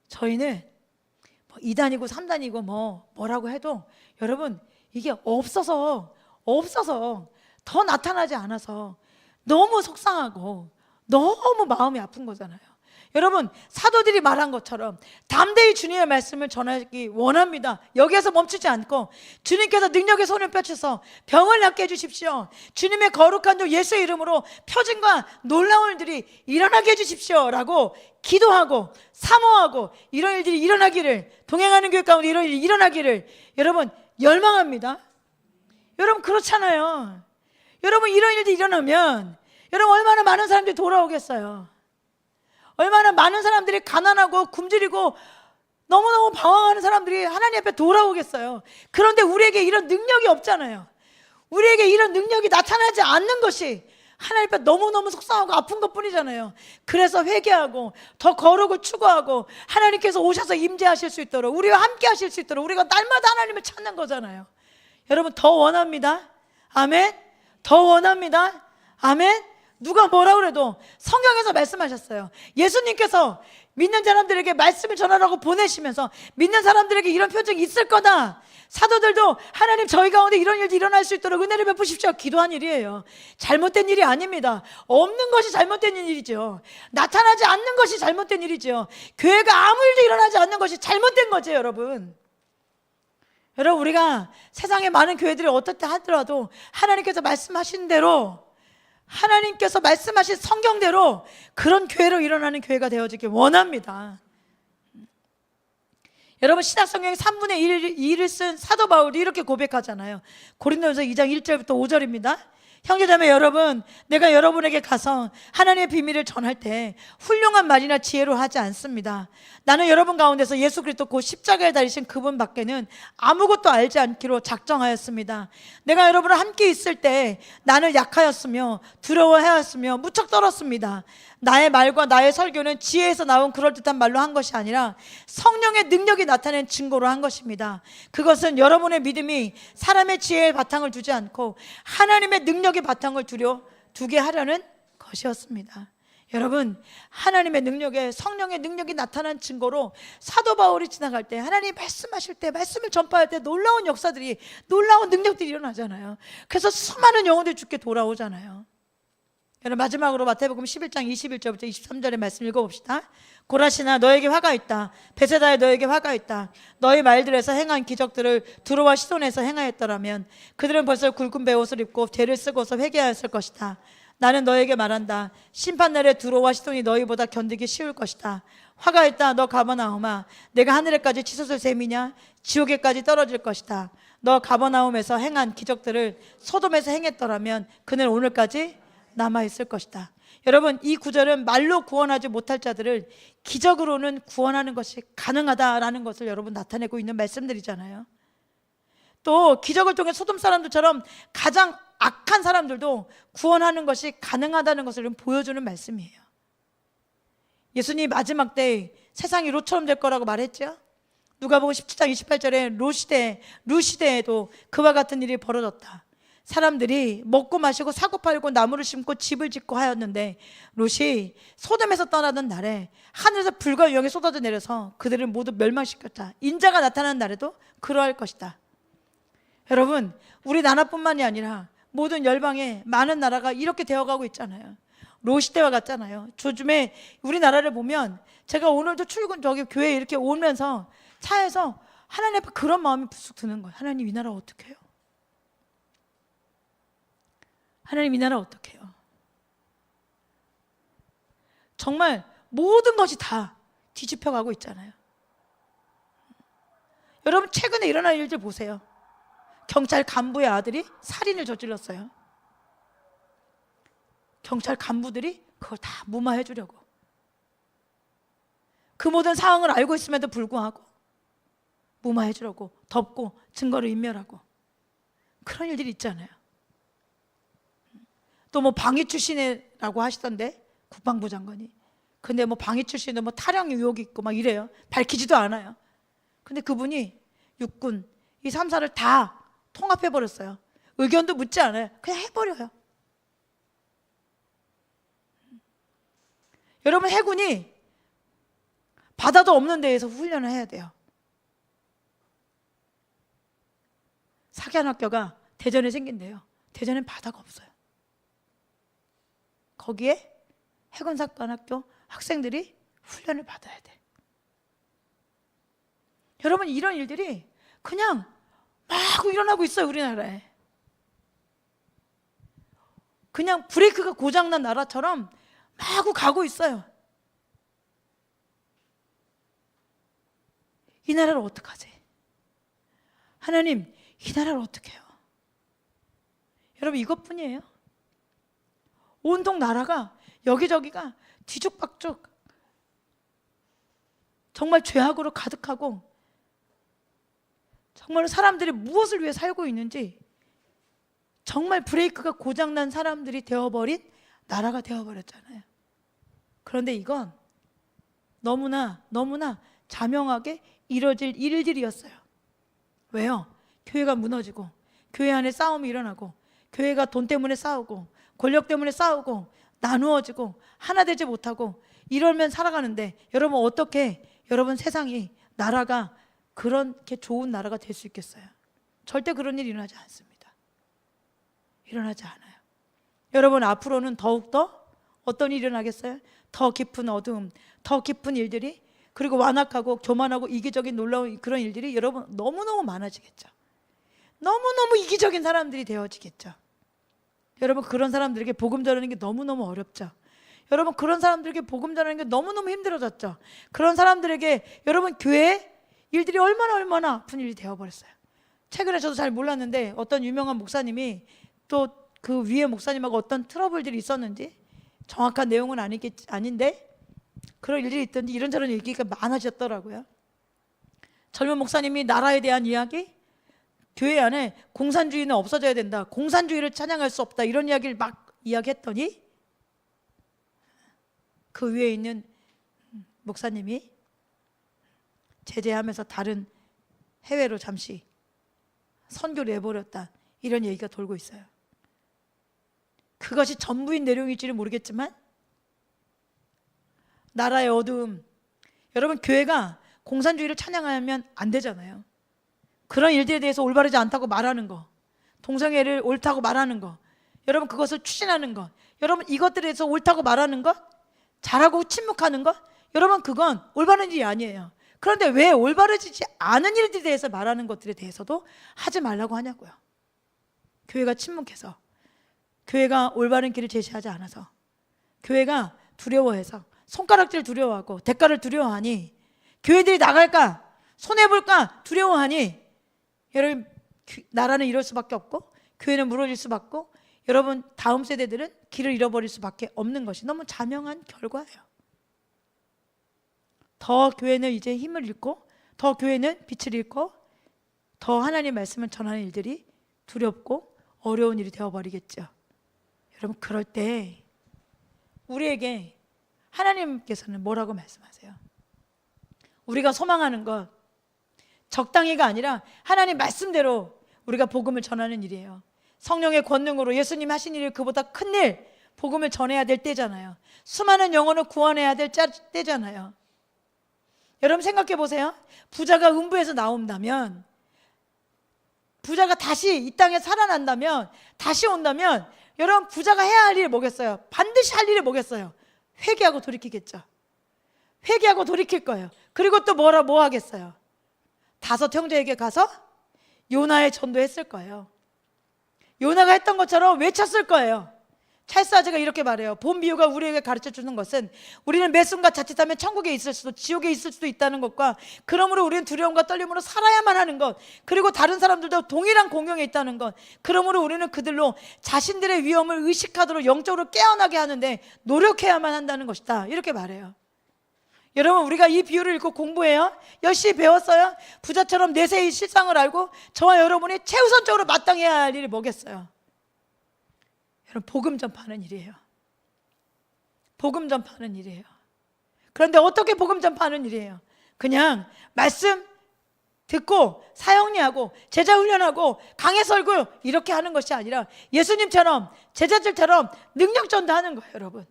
[SPEAKER 1] 저희는 뭐 2단이고 3단이고 뭐라고 해도 여러분 이게 없어서 더 나타나지 않아서 너무 속상하고 너무 마음이 아픈 거잖아요. 여러분, 사도들이 말한 것처럼 담대히 주님의 말씀을 전하기 원합니다. 여기에서 멈추지 않고 주님께서 능력의 손을 펼쳐서 병을 낫게 해주십시오. 주님의 거룩한 종 예수의 이름으로 표징과 놀라운 일들이 일어나게 해주십시오 라고 기도하고 사모하고 이런 일들이 일어나기를, 동행하는 교회 가운데 이런 일이 일어나기를 여러분 열망합니다. 여러분 그렇잖아요. 여러분 이런 일들이 일어나면 여러분 얼마나 많은 사람들이 돌아오겠어요. 얼마나 많은 사람들이 가난하고 굶주리고 너무너무 방황하는 사람들이 하나님 앞에 돌아오겠어요. 그런데 우리에게 이런 능력이 없잖아요. 우리에게 이런 능력이 나타나지 않는 것이 하나님 앞에 너무너무 속상하고 아픈 것뿐이잖아요. 그래서 회개하고 더 거룩을 추구하고 하나님께서 오셔서 임재하실 수 있도록, 우리와 함께 하실 수 있도록 우리가 날마다 하나님을 찾는 거잖아요. 여러분 더 원합니다. 아멘. 더 원합니다. 아멘. 누가 뭐라 그래도 성경에서 말씀하셨어요. 예수님께서 믿는 사람들에게 말씀을 전하라고 보내시면서 믿는 사람들에게 이런 표정이 있을 거다. 사도들도 하나님 저희 가운데 이런 일도 일어날 수 있도록 은혜를 베푸십시오 기도한 일이에요. 잘못된 일이 아닙니다. 없는 것이 잘못된 일이죠. 나타나지 않는 것이 잘못된 일이죠. 교회가 아무 일도 일어나지 않는 것이 잘못된 거죠. 여러분 우리가 세상에 많은 교회들이 어떻게 하더라도 하나님께서 말씀하신 대로, 하나님께서 말씀하신 성경대로 그런 교회로 일어나는 교회가 되어지길 원합니다. 여러분 신약성경의 3분의 1을 쓴 사도 바울이 이렇게 고백하잖아요. 고린도전서 2장 1절부터 5절입니다. 형제자매 여러분, 내가 여러분에게 가서 하나님의 비밀을 전할 때 훌륭한 말이나 지혜로 하지 않습니다. 나는 여러분 가운데서 예수 그리스도 곧 십자가에 달리신 그분 밖에는 아무것도 알지 않기로 작정하였습니다. 내가 여러분과 함께 있을 때 나는 약하였으며 두려워하였으며 무척 떨었습니다. 나의 말과 나의 설교는 지혜에서 나온 그럴듯한 말로 한 것이 아니라 성령의 능력이 나타낸 증거로 한 것입니다. 그것은 여러분의 믿음이 사람의 지혜의 바탕을 두지 않고 하나님의 능력의 바탕을 두게 하려는 것이었습니다. 여러분 하나님의 능력에, 성령의 능력이 나타난 증거로 사도 바울이 지나갈 때, 하나님이 말씀하실 때, 말씀을 전파할 때 놀라운 역사들이, 놀라운 능력들이 일어나잖아요. 그래서 수많은 영혼들이 주께 돌아오잖아요. 여러분 마지막으로 마태복음 11장 21절부터 23절의 말씀 읽어봅시다. 고라시나 너에게 화가 있다. 베세다에 너에게 화가 있다. 너희 말들에서 행한 기적들을 두로와 시돈에서 행하였더라면 그들은 벌써 굵은 베옷을 입고 죄를 쓰고서 회개하였을 것이다. 나는 너에게 말한다. 심판날에 두로와 시돈이 너희보다 견디기 쉬울 것이다. 화가 있다. 너 가버나움아, 내가 하늘에까지 치솟을 셈이냐? 지옥에까지 떨어질 것이다. 너 가버나움에서 행한 기적들을 소돔에서 행했더라면 그는 오늘까지 남아있을 것이다. 여러분 이 구절은 말로 구원하지 못할 자들을 기적으로는 구원하는 것이 가능하다라는 것을 여러분 나타내고 있는 말씀들이잖아요. 또 기적을 통해 소돔 사람들처럼 가장 악한 사람들도 구원하는 것이 가능하다는 것을 보여주는 말씀이에요. 예수님이 마지막 때 세상이 롯처럼 될 거라고 말했죠. 누가복음 17장 28절에 룻시대에도 그와 같은 일이 벌어졌다. 사람들이 먹고 마시고 사고 팔고 나무를 심고 집을 짓고 하였는데 롯이 소돔에서 떠나던 날에 하늘에서 불과 유황이 쏟아져 내려서 그들을 모두 멸망시켰다. 인자가 나타나는 날에도 그러할 것이다. 여러분, 우리나라뿐만이 아니라 모든 열방에 많은 나라가 이렇게 되어가고 있잖아요. 롯 시대와 같잖아요. 요즘에 우리나라를 보면 제가 오늘도 저기 교회에 이렇게 오면서 차에서 하나님 앞에 그런 마음이 부쩍 드는 거예요. 하나님, 이 나라 어떻게 해요? 하나님, 이 나라 어떻게 해요? 정말 모든 것이 다 뒤집혀가고 있잖아요. 여러분, 최근에 일어난 일들 보세요. 경찰 간부의 아들이 살인을 저질렀어요. 경찰 간부들이 그걸 다 무마해 주려고, 그 모든 상황을 알고 있음에도 불구하고 무마해 주려고 덮고 증거를 인멸하고 그런 일들이 있잖아요. 또 뭐 방위 출신이라고 하시던데, 국방부 장관이. 근데 뭐 방위 출신도 뭐 탈영 의혹이 있고 막 이래요. 밝히지도 않아요. 근데 그분이 육군 이 3사를 다 통합해 버렸어요. 의견도 묻지 않아요. 그냥 해버려요. 여러분, 해군이 바다도 없는 데에서 훈련을 해야 돼요. 사관학교가 대전에 생긴대요. 대전엔 바다가 없어요. 거기에 해군사관학교 학생들이 훈련을 받아야 돼. 여러분, 이런 일들이 그냥 막 일어나고 있어요. 우리나라에 그냥 브레이크가 고장난 나라처럼 마구 가고 있어요. 이 나라를 어떡하지? 하나님, 이 나라를 어떻게 해요? 여러분, 이것뿐이에요. 온통 나라가 여기저기가 뒤죽박죽 정말 죄악으로 가득하고, 정말 사람들이 무엇을 위해 살고 있는지, 정말 브레이크가 고장난 사람들이 되어버린 나라가 되어버렸잖아요. 그런데 이건 너무나 자명하게 이뤄질 일들이었어요. 왜요? 교회가 무너지고, 교회 안에 싸움이 일어나고, 교회가 돈 때문에 싸우고, 권력 때문에 싸우고, 나누어지고, 하나 되지 못하고 이러면 살아가는데, 여러분, 어떻게 여러분 세상이, 나라가 그렇게 좋은 나라가 될 수 있겠어요? 절대 그런 일이 일어나지 않습니다. 일어나지 않아요. 여러분, 앞으로는 더욱더 어떤 일이 일어나겠어요? 더 깊은 어두움, 더 깊은 일들이, 그리고 완악하고 교만하고 이기적인 놀라운 그런 일들이 여러분 너무너무 많아지겠죠. 너무너무 이기적인 사람들이 되어지겠죠. 여러분, 그런 사람들에게 복음 전하는 게 너무너무 어렵죠. 여러분, 그런 사람들에게 복음 전하는 게 너무너무 힘들어졌죠. 그런 사람들에게 여러분, 교회 일들이 얼마나 아픈 일이 되어버렸어요. 최근에 저도 잘 몰랐는데 어떤 유명한 목사님이 또 그 위에 목사님하고 어떤 트러블들이 있었는지, 정확한 내용은 아닌데 그런 일들이 있던지 이런저런 얘기가 많아졌더라고요. 젊은 목사님이 나라에 대한 이야기, 교회 안에 공산주의는 없어져야 된다, 공산주의를 찬양할 수 없다, 이런 이야기를 막 이야기했더니 그 위에 있는 목사님이 제재하면서 다른 해외로 잠시 선교를 해버렸다, 이런 얘기가 돌고 있어요. 그것이 전부인 내용일지는 모르겠지만, 나라의 어두움, 여러분, 교회가 공산주의를 찬양하면 안 되잖아요. 그런 일들에 대해서 올바르지 않다고 말하는 거, 동성애를 옳다고 말하는 거, 여러분, 그것을 추진하는 것, 여러분, 이것들에 대해서 옳다고 말하는 것, 잘하고 침묵하는 것, 여러분, 그건 올바른 일이 아니에요. 그런데 왜 올바르지 않은 일들에 대해서 말하는 것들에 대해서도 하지 말라고 하냐고요. 교회가 침묵해서, 교회가 올바른 길을 제시하지 않아서, 교회가 두려워해서, 손가락질 두려워하고 대가를 두려워하니, 교회들이 나갈까, 손해볼까 두려워하니, 여러분, 나라는 이럴 수밖에 없고, 교회는 무너질 수밖에 없고, 여러분, 다음 세대들은 길을 잃어버릴 수밖에 없는 것이 너무 자명한 결과예요. 더 교회는 이제 힘을 잃고, 더 교회는 빛을 잃고, 더 하나님 말씀을 전하는 일들이 두렵고 어려운 일이 되어버리겠죠. 여러분, 그럴 때 우리에게 하나님께서는 뭐라고 말씀하세요? 우리가 소망하는 것 적당히가 아니라 하나님 말씀대로 우리가 복음을 전하는 일이에요. 성령의 권능으로 예수님 하신 일이 그보다 큰 일, 복음을 전해야 될 때잖아요. 수많은 영혼을 구원해야 될 때잖아요. 여러분 생각해 보세요. 부자가 음부에서 나온다면, 부자가 다시 이 땅에 살아난다면, 다시 온다면, 여러분 부자가 해야 할 일이 뭐겠어요? 반드시 할 일이 뭐겠어요? 회개하고 돌이키겠죠. 회개하고 돌이킬 거예요. 그리고 또 뭐 하겠어요? 5 형제에게 가서 요나의 전도했을 거예요. 요나가 했던 것처럼 외쳤을 거예요. 찰스 아저가 이렇게 말해요. 본 비유가 우리에게 가르쳐 주는 것은 우리는 매 순간 자칫하면 천국에 있을 수도 지옥에 있을 수도 있다는 것과, 그러므로 우리는 두려움과 떨림으로 살아야만 하는 것, 그리고 다른 사람들도 동일한 공경에 있다는 것, 그러므로 우리는 그들로 자신들의 위험을 의식하도록 영적으로 깨어나게 하는데 노력해야만 한다는 것이다. 이렇게 말해요. 여러분, 우리가 이 비유를 읽고 공부해요? 열심히 배웠어요? 부자처럼 내세의 실상을 알고 저와 여러분이 최우선적으로 마땅해야 할 일이 뭐겠어요? 여러분, 복음 전파하는 일이에요. 복음 전파하는 일이에요. 그런데 어떻게 복음 전파하는 일이에요? 그냥 말씀 듣고 사형리하고 제자 훈련하고 강해 설교 이렇게 하는 것이 아니라 예수님처럼 제자들처럼 능력 전도하는 거예요. 여러분,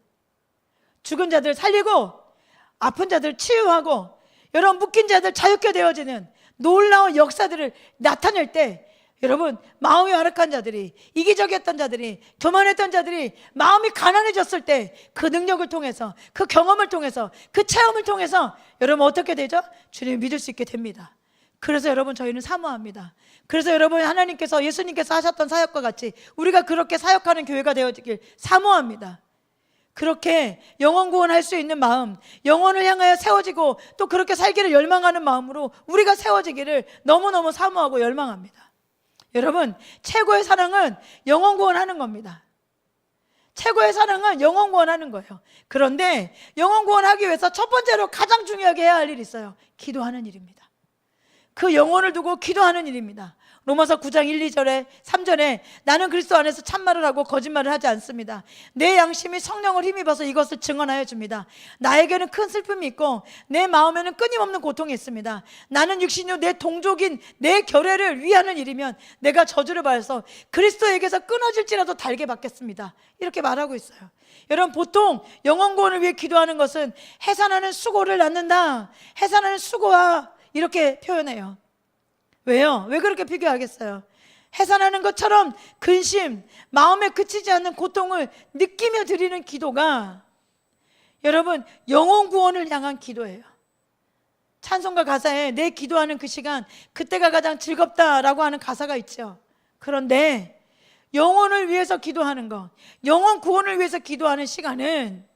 [SPEAKER 1] 죽은 자들 살리고 아픈 자들 치유하고 여러분 묶인 자들 자유케 되어지는 놀라운 역사들을 나타낼 때, 여러분 마음이 완악한 자들이, 이기적이었던 자들이, 교만했던 자들이 마음이 가난해졌을 때 그 능력을 통해서, 그 경험을 통해서, 그 체험을 통해서 여러분 어떻게 되죠? 주님을 믿을 수 있게 됩니다. 그래서 여러분 저희는 사모합니다. 그래서 여러분 하나님께서, 예수님께서 하셨던 사역과 같이 우리가 그렇게 사역하는 교회가 되어지길 사모합니다. 그렇게 영혼 구원할 수 있는 마음, 영혼을 향하여 세워지고 또 그렇게 살기를 열망하는 마음으로 우리가 세워지기를 너무너무 사모하고 열망합니다. 여러분, 최고의 사랑은 영혼 구원하는 겁니다. 최고의 사랑은 영혼 구원하는 거예요. 그런데 영혼 구원하기 위해서 첫 번째로 가장 중요하게 해야 할 일이 있어요. 기도하는 일입니다. 그 영혼을 두고 기도하는 일입니다. 로마서 9장 1, 2절에 3절에 나는 그리스도 안에서 참말을 하고 거짓말을 하지 않습니다. 내 양심이 성령을 힘입어서 이것을 증언하여 줍니다. 나에게는 큰 슬픔이 있고 내 마음에는 끊임없는 고통이 있습니다. 나는 육신이요 내 동족인 내 결례를 위하는 일이면 내가 저주를 받아서 그리스도에게서 끊어질지라도 달게 받겠습니다. 이렇게 말하고 있어요. 여러분, 보통 영혼 구원을 위해 기도하는 것은 해산하는 수고를 낳는다, 해산하는 수고와 이렇게 표현해요. 왜요? 왜 그렇게 비교하겠어요? 해산하는 것처럼 근심, 마음에 그치지 않는 고통을 느끼며 드리는 기도가 여러분 영혼 구원을 향한 기도예요. 찬송가 가사에 내 기도하는 그 시간, 그때가 가장 즐겁다라고 하는 가사가 있죠. 그런데 영혼을 위해서 기도하는 것, 영혼 구원을 위해서 기도하는 시간은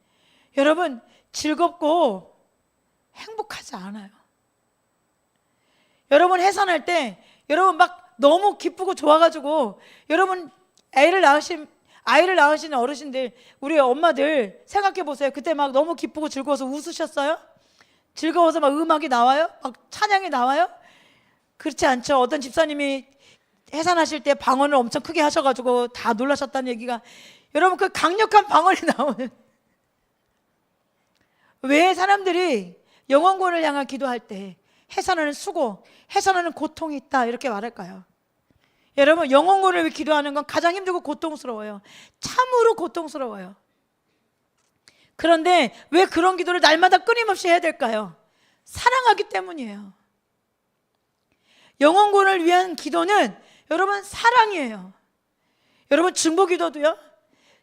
[SPEAKER 1] 여러분 즐겁고 행복하지 않아요. 여러분 해산할 때 여러분 막 너무 기쁘고 좋아가지고, 여러분 아이를 낳으시는 어르신들, 우리 엄마들 생각해 보세요. 그때 막 너무 기쁘고 즐거워서 웃으셨어요? 즐거워서 막 음악이 나와요? 막 찬양이 나와요? 그렇지 않죠. 어떤 집사님이 해산하실 때 방언을 엄청 크게 하셔가지고 다 놀라셨다는 얘기가, 여러분 그 강력한 방언이 나오는, 왜 사람들이 영혼구원을 향한 기도할 때 해산하는 수고, 해산하는 고통이 있다 이렇게 말할까요? 여러분, 영혼구원을 위해 기도하는 건 가장 힘들고 고통스러워요. 참으로 고통스러워요. 그런데 왜 그런 기도를 날마다 끊임없이 해야 될까요? 사랑하기 때문이에요. 영혼구원을 위한 기도는 여러분 사랑이에요. 여러분 중보기도도요,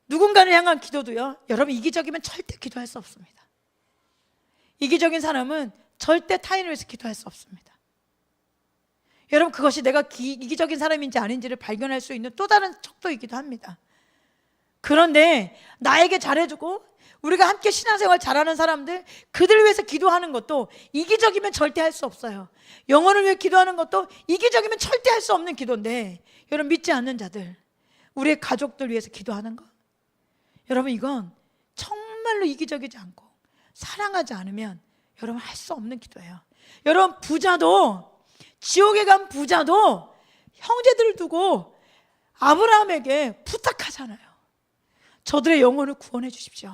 [SPEAKER 1] 누군가를 향한 기도도요, 여러분 이기적이면 절대 기도할 수 없습니다. 이기적인 사람은 절대 타인을 위해서 기도할 수 없습니다. 여러분 그것이 내가 이기적인 사람인지 아닌지를 발견할 수 있는 또 다른 척도이기도 합니다. 그런데 나에게 잘해주고 우리가 함께 신앙생활 잘하는 사람들, 그들을 위해서 기도하는 것도 이기적이면 절대 할 수 없어요. 영혼을 위해 기도하는 것도 이기적이면 절대 할 수 없는 기도인데, 여러분 믿지 않는 자들, 우리의 가족들 위해서 기도하는 것, 여러분 이건 정말로 이기적이지 않고 사랑하지 않으면 여러분 할 수 없는 기도예요. 여러분 부자도, 지옥에 간 부자도 형제들을 두고 아브라함에게 부탁하잖아요. 저들의 영혼을 구원해 주십시오.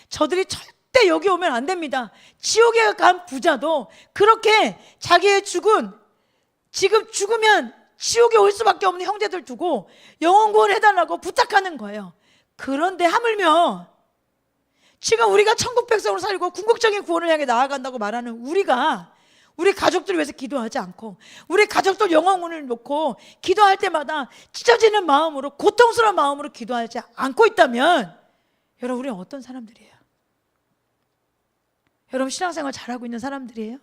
[SPEAKER 1] 저들이 절대 여기 오면 안 됩니다. 지옥에 간 부자도 그렇게 자기의 지금 죽으면 지옥에 올 수밖에 없는 형제들 두고 영혼 구원해달라고 부탁하는 거예요. 그런데 하물며 지금 우리가 천국 백성으로 살고 궁극적인 구원을 향해 나아간다고 말하는 우리가 우리 가족들을 위해서 기도하지 않고 우리 가족들 영혼을 놓고 기도할 때마다 찢어지는 마음으로, 고통스러운 마음으로 기도하지 않고 있다면 여러분, 우리는 어떤 사람들이에요? 여러분, 신앙생활 잘하고 있는 사람들이에요?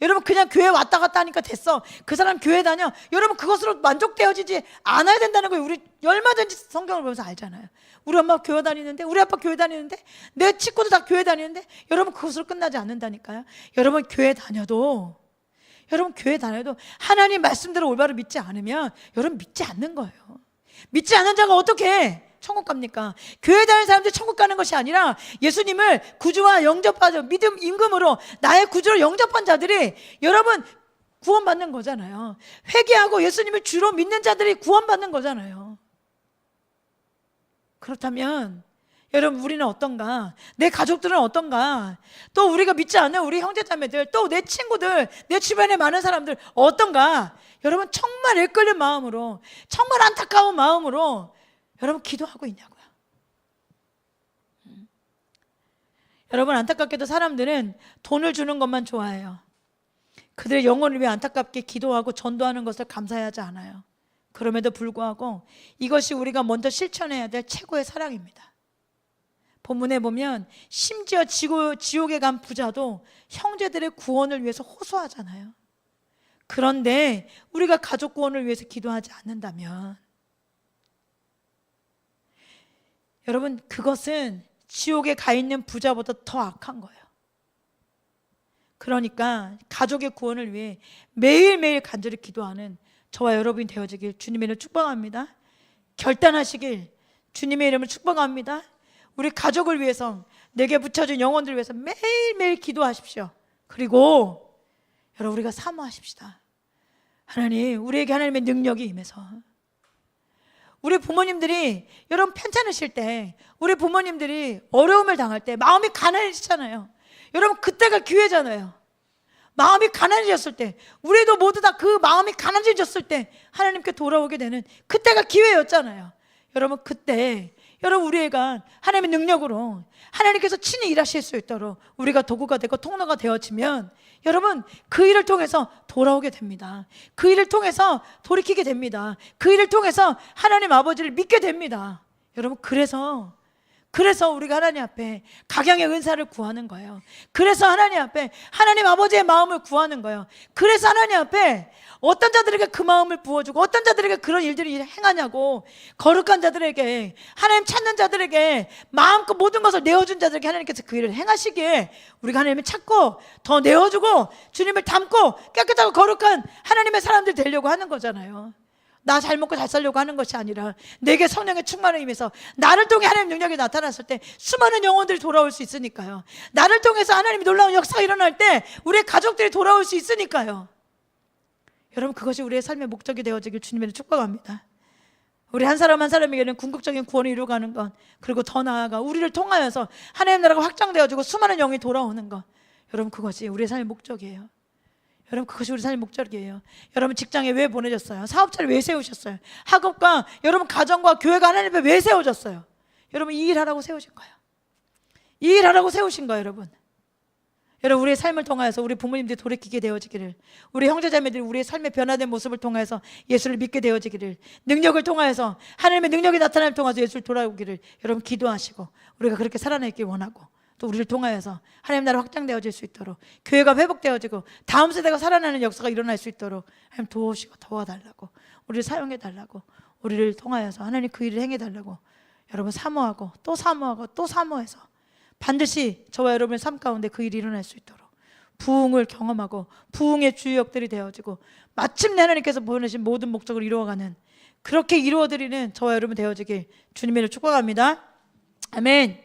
[SPEAKER 1] 여러분, 그냥 교회 왔다 갔다 하니까 됐어, 그 사람 교회 다녀, 여러분 그것으로 만족되어지지 않아야 된다는 거예요. 우리 얼마든지 성경을 보면서 알잖아요. 우리 엄마 교회 다니는데, 우리 아빠 교회 다니는데, 내 친구도 다 교회 다니는데, 여러분 그것으로 끝나지 않는다니까요. 여러분 교회 다녀도 하나님 말씀대로 올바로 믿지 않으면 여러분 믿지 않는 거예요. 믿지 않는 자가 어떻게 천국 갑니까? 교회 다니는 사람들이 천국 가는 것이 아니라 예수님을 구주와 영접하죠. 믿음 임금으로 나의 구주로 영접한 자들이 여러분 구원받는 거잖아요. 회개하고 예수님을 주로 믿는 자들이 구원받는 거잖아요. 그렇다면 여러분, 우리는 어떤가? 내 가족들은 어떤가? 또 우리가 믿지 않는 우리 형제자매들, 또 내 친구들, 내 주변에 많은 사람들 어떤가? 여러분, 정말 애끓는 마음으로, 정말 안타까운 마음으로 여러분 기도하고 있냐고요. 여러분, 안타깝게도 사람들은 돈을 주는 것만 좋아해요. 그들의 영혼을 위해 안타깝게 기도하고 전도하는 것을 감사하지 않아요. 그럼에도 불구하고 이것이 우리가 먼저 실천해야 될 최고의 사랑입니다. 본문에 보면 심지어 지옥에 간 부자도 형제들의 구원을 위해서 호소하잖아요. 그런데 우리가 가족 구원을 위해서 기도하지 않는다면 여러분, 그것은 지옥에 가 있는 부자보다 더 악한 거예요. 그러니까 가족의 구원을 위해 매일매일 간절히 기도하는 저와 여러분이 되어지길 주님의 이름으로 축복합니다. 결단하시길 주님의 이름을 축복합니다. 우리 가족을 위해서, 내게 붙여준 영혼들을 위해서 매일매일 기도하십시오. 그리고 여러분, 우리가 사모하십시다. 하나님, 우리에게 하나님의 능력이 임해서 우리 부모님들이 여러분 편찮으실 때, 우리 부모님들이 어려움을 당할 때 마음이 가난해지잖아요. 여러분, 그때가 기회잖아요. 마음이 가난해졌을 때, 우리도 모두 다 그 마음이 가난해졌을 때 하나님께 돌아오게 되는 그때가 기회였잖아요. 여러분, 그때 여러분, 우리 애가 하나님의 능력으로 하나님께서 친히 일하실 수 있도록 우리가 도구가 되고 통로가 되어지면 여러분, 그 일을 통해서 돌아오게 됩니다. 그 일을 통해서 돌이키게 됩니다. 그 일을 통해서 하나님 아버지를 믿게 됩니다. 여러분, 그래서 우리가 하나님 앞에 각양의 은사를 구하는 거예요. 그래서 하나님 앞에 하나님 아버지의 마음을 구하는 거예요. 그래서 하나님 앞에 어떤 자들에게 그 마음을 부어주고 어떤 자들에게 그런 일들이 행하냐고, 거룩한 자들에게, 하나님 찾는 자들에게, 마음껏 모든 것을 내어준 자들에게 하나님께서 그 일을 행하시기에 우리가 하나님을 찾고 더 내어주고 주님을 닮고 깨끗하고 거룩한 하나님의 사람들이 되려고 하는 거잖아요. 나 잘 먹고 잘 살려고 하는 것이 아니라 내게 성령의 충만을 임해서 나를 통해 하나님 능력이 나타났을 때 수많은 영혼들이 돌아올 수 있으니까요. 나를 통해서 하나님이 놀라운 역사가 일어날 때 우리의 가족들이 돌아올 수 있으니까요. 여러분, 그것이 우리의 삶의 목적이 되어지길 주님을 축복합니다. 우리 한 사람 한 사람에게는 궁극적인 구원을 이루어가는 것, 그리고 더 나아가 우리를 통하여서 하나님 나라가 확장되어지고 수많은 영이 돌아오는 것, 여러분, 그것이 우리의 삶의 목적이에요. 여러분, 그것이 우리 삶의 목적이에요. 여러분, 직장에 왜 보내졌어요? 사업자를 왜 세우셨어요? 학업과 여러분 가정과 교회가 하나님 앞에 왜 세워졌어요? 여러분, 이 일하라고 세우신 거예요. 이 일하라고 세우신 거예요. 여러분, 우리의 삶을 통하여서 우리 부모님들이 돌이키게 되어지기를, 우리 형제자매들이 우리의 삶의 변화된 모습을 통해서 예수를 믿게 되어지기를, 능력을 통하여서 하나님의 능력이 나타남을 통해서 예수를 돌아오기를 여러분 기도하시고, 우리가 그렇게 살아내기 원하고, 또 우리를 통하여서 하나님 나라 확장되어질 수 있도록, 교회가 회복되어지고 다음 세대가 살아나는 역사가 일어날 수 있도록 하나님 도우시고 도와달라고, 우리를 사용해달라고, 우리를 통하여서 하나님 그 일을 행해달라고 여러분 사모하고 또 사모하고 또 사모해서 반드시 저와 여러분의 삶 가운데 그 일이 일어날 수 있도록 부흥을 경험하고 부흥의 주역들이 되어지고 마침내 하나님께서 보내신 모든 목적을 이루어가는, 그렇게 이루어드리는 저와 여러분 되어지길 주님의 이름으로 축복합니다. 아멘.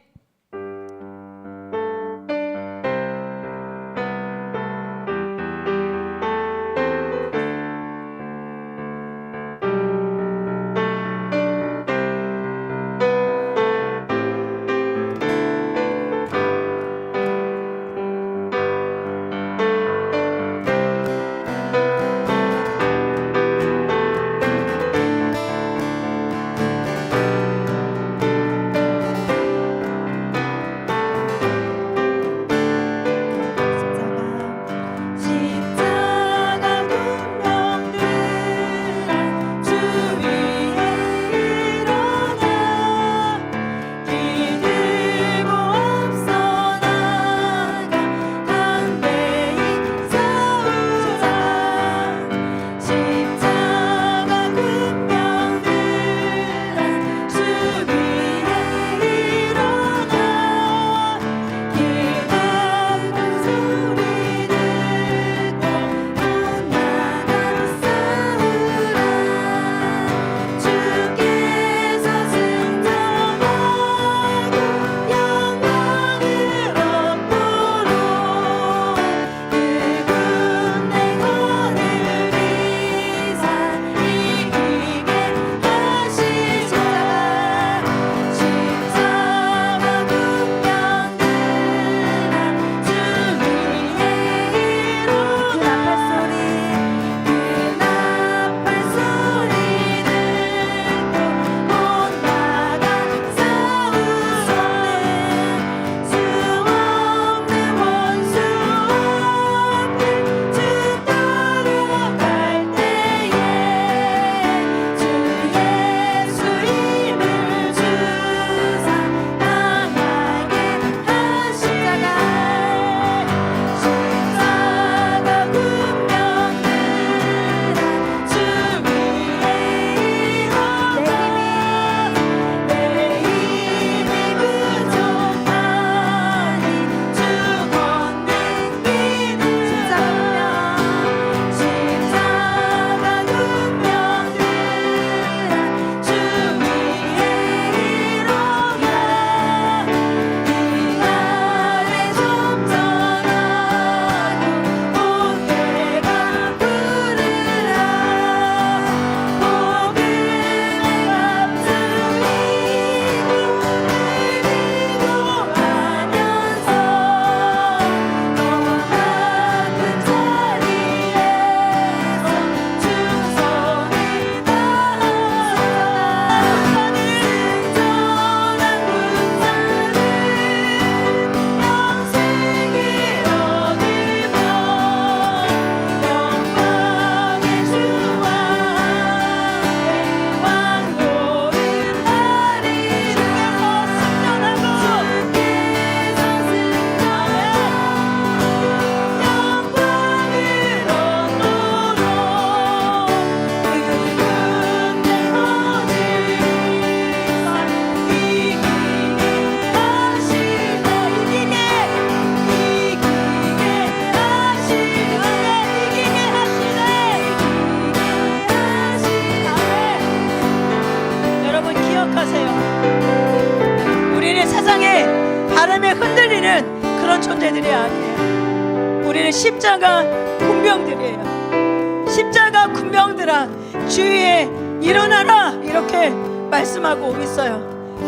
[SPEAKER 1] 군병들이 아니에요. 우리는 십자가 군병들이에요. 십자가 군병들아 주위에 일어나라 이렇게 말씀하고 있어요.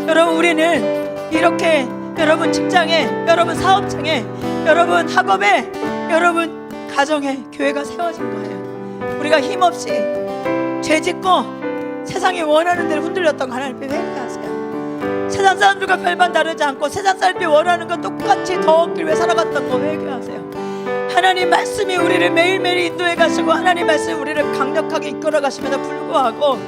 [SPEAKER 1] 여러분, 우리는 이렇게 여러분 직장에, 여러분 사업장에, 여러분 학업에, 여러분 가정에 교회가 세워진 거예요. 우리가 힘없이 죄짓고 세상이 원하는 대로 흔들렸던 거 하나님 앞에 회개하세요. 세상 사람들과 별반 다르지 않고 세상 사람들이 원하는 것 똑같이 더 얻길 위해 살아갔던 거 회개하세요. 하나님 말씀이 우리를 매일매일 인도해 가시고 하나님 말씀이 우리를 강력하게 이끌어 가심에도 불구하고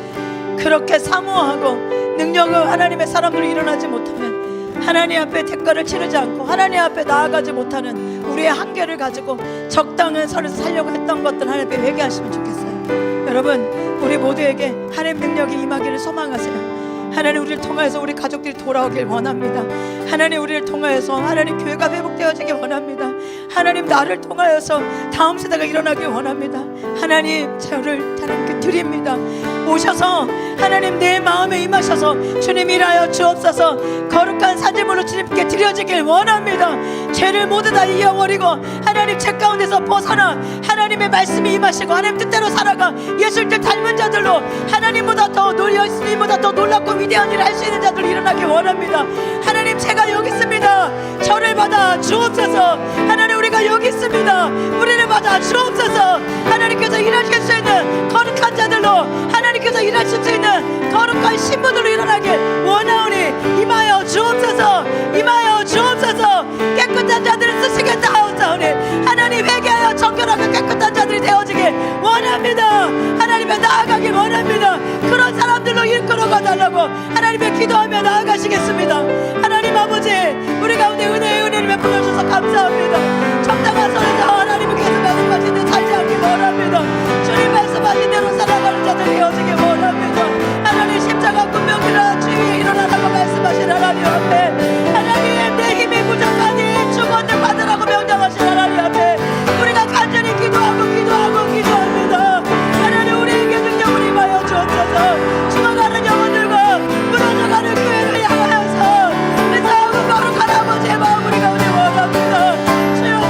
[SPEAKER 1] 그렇게 사모하고 능력을 하나님의 사람들이 일어나지 못하면 하나님 앞에 대가를 치르지 않고 하나님 앞에 나아가지 못하는 우리의 한계를 가지고 적당한 선에서 살려고 했던 것들 하나님 앞에 회개하시면 좋겠어요. 여러분, 우리 모두에게 하나님 능력이 임하기를 소망하세요. 하나님 우리를 통하여서 우리 가족들이 돌아오길 원합니다. 하나님 우리를 통하여서 하나님 교회가 회복되어지길 원합니다. 하나님 나를 통하여서 다음 세대가 일어나길 원합니다. 하나님 저를 하나님께 드립니다. 오셔서 하나님 내 마음에 임하셔서 주님 일하여 주옵소서. 거룩한 산지물로 주님께 드려지길 원합니다. 죄를 모두 다 잊어버리고 하나님 죄 가운데서 벗어나 하나님의 말씀이 임하시고 하나님 뜻대로 살아가 예수를 닮은 자들로 하나님보다 더 예수님보다 더 놀랍고 위대한 일을 할 수 있는 자들 일어나길 원합니다. 하나님 제가 여기 있습니다. 저를 받아 주옵소서. 하나님 우리가 여기 있습니다. 우리를 받아 주옵소서. 하나님께서 일하실 수 있는 거룩한 자들로 하나님께서 일하실 수 있는 거룩한 신부들로 일어나길 원하오니 임하여 주옵소서. 임하여 주옵소서. 깨끗한 자들을 쓰시겠다 하옵사오니 하나님 회개하여 정결하고 깨끗한 자들이 되어지길 원합니다. 하나님의 나아가길 원합니다. 그런 사람들로 이끌어가 달라고 하나님의 기도하며 나아가시겠습니다. 하나님 아버지 우리 가운데 은혜의 은혜를 베풀어 주셔서 감사합니다. 적당한 선에서 하나님께서 말씀하신 대로 살지 않길 원합니다. 주님 말씀하신 대로 살아가는 자들이 되어지길 원합니다. 하나님 십자가 군병들아 주위에 일어나라고 말씀하신 하나님 앞에 하나님 내 힘이 부족하니 축원을 받으라고 명령하신 하나님 앞에 우리가 간절히 기도합니다. 하나님 우리에게 능력을 임하여 주옵소서. 죽어가는 영혼들과 무너져가는 교회를 향하여서 내 사랑을 거룩한 아버지의 마음 우리 가운데 원합니다. 주여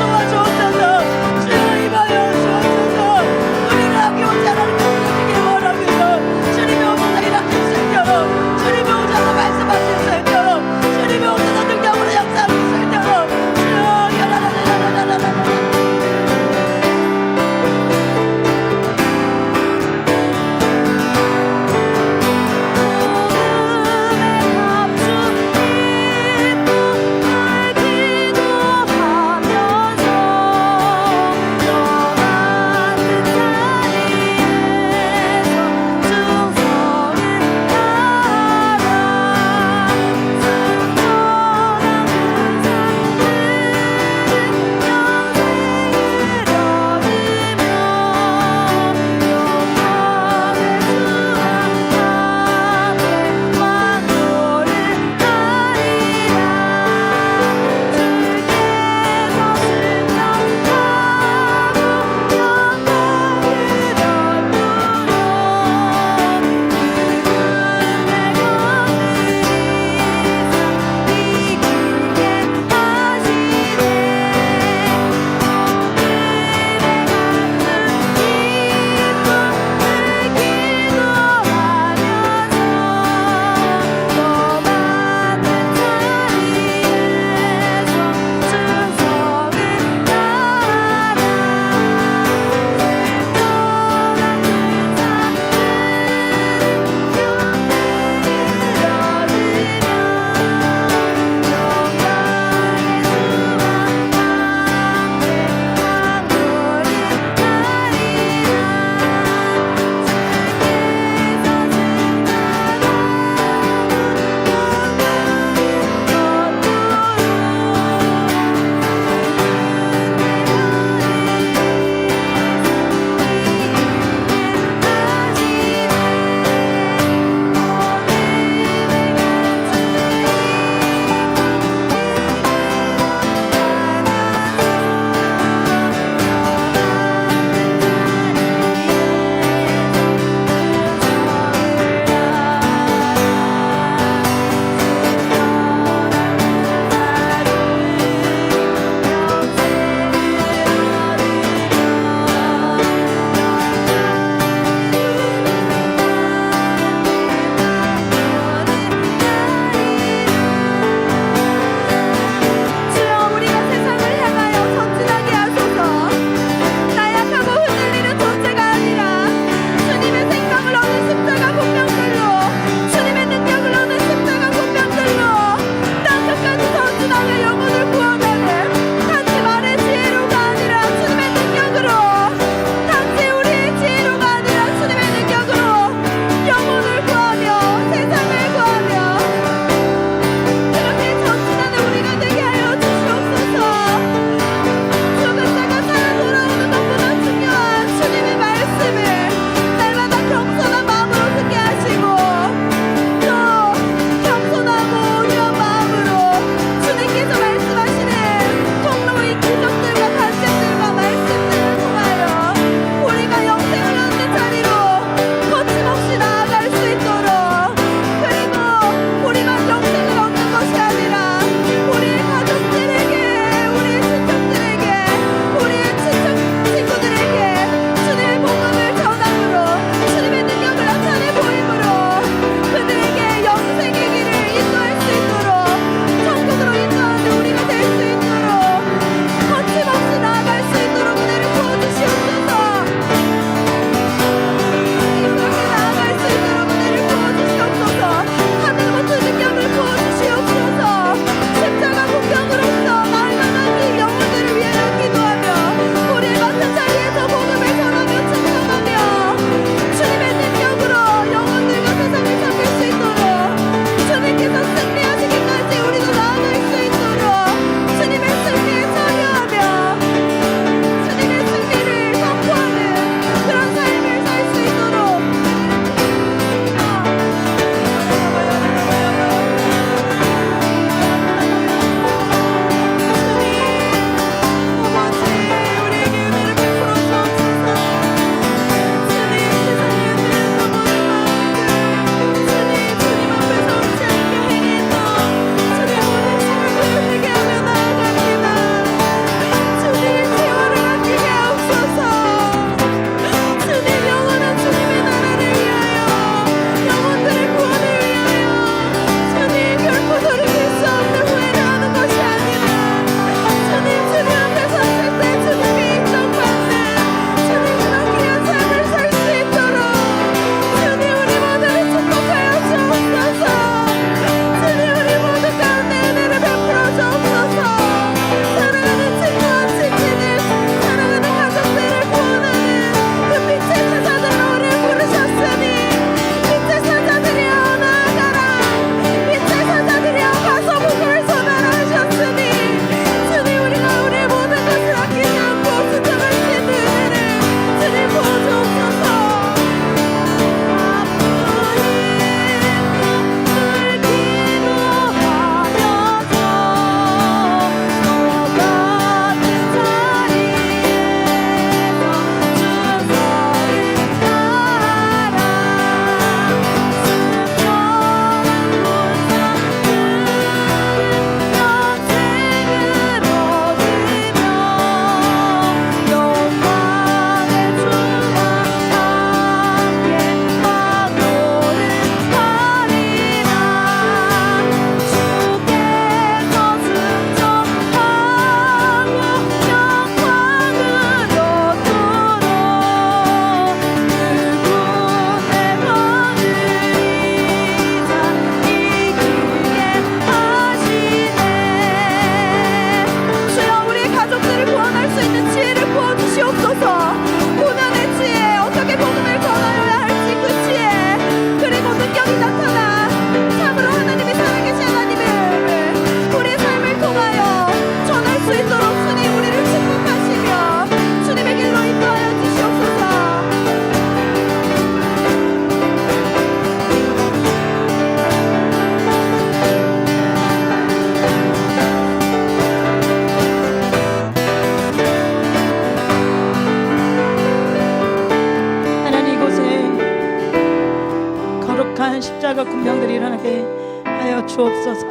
[SPEAKER 1] 기사가 군병들이 일어나게 하여 주옵소서.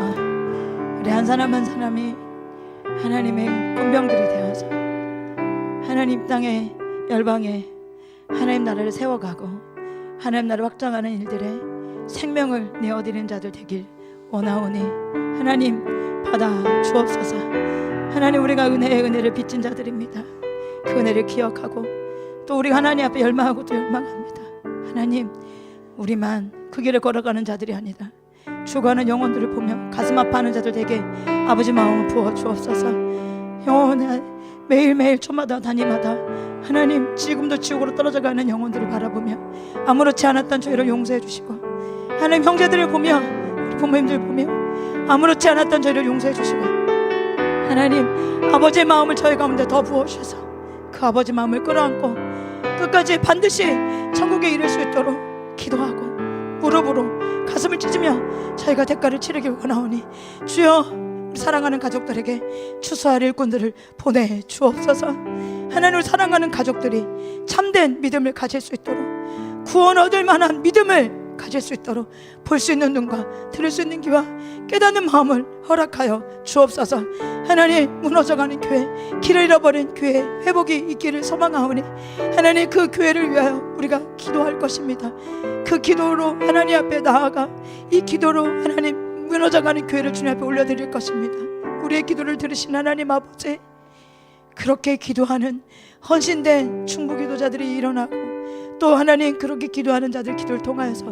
[SPEAKER 1] 우리 한 사람 한 사람이 하나님의 군병들이 되어서 하나님 땅에 열방에 하나님 나라를 세워가고 하나님 나라를 확장하는 일들에 생명을 내어드리는 자들 되길 원하오니 하나님 받아 주옵소서. 하나님, 우리가 은혜의 은혜를 빚진 자들입니다. 그 은혜를 기억하고 또 우리가 하나님 앞에 열망하고 또 열망합니다. 하나님, 우리만 그 길을 걸어가는 자들이 아니다. 죽어가는 영혼들을 보며 가슴 아파하는 자들 되게 아버지 마음을 부어 주옵소서. 영혼에 매일매일 초마다 단위마다 하나님 지금도 지옥으로 떨어져가는 영혼들을 바라보며 아무렇지 않았던 저희를 용서해 주시고, 하나님 형제들을 보며 우리 부모님들 보며 아무렇지 않았던 저희를 용서해 주시고, 하나님 아버지의 마음을 저희 가운데 더 부어주셔서 그 아버지 마음을 끌어안고 끝까지 반드시 천국에 이를 수 있도록 기도하고 무릎으로 가슴을 찢으며 저희가 대가를 치르길 원하오니 주여, 우리 사랑하는 가족들에게 추수할 일꾼들을 보내 주옵소서. 하나님, 우리 사랑하는 가족들이 참된 믿음을 가질 수 있도록, 구원 얻을 만한 믿음을 가질 수 있도록 볼 수 있는 눈과 들을 수 있는 귀와 깨닫는 마음을 허락하여 주옵소서. 하나님, 무너져가는 교회, 길을 잃어버린 교회 회복이 있기를 소망하오니 하나님, 그 교회를 위하여 우리가 기도할 것입니다. 그 기도로 하나님 앞에 나아가 이 기도로 하나님 무너져가는 교회를 주님 앞에 올려드릴 것입니다. 우리의 기도를 들으신 하나님 아버지, 그렇게 기도하는 헌신된 충고기도자들이 일어나고 또 하나님 그렇게 기도하는 자들 기도를 통하여서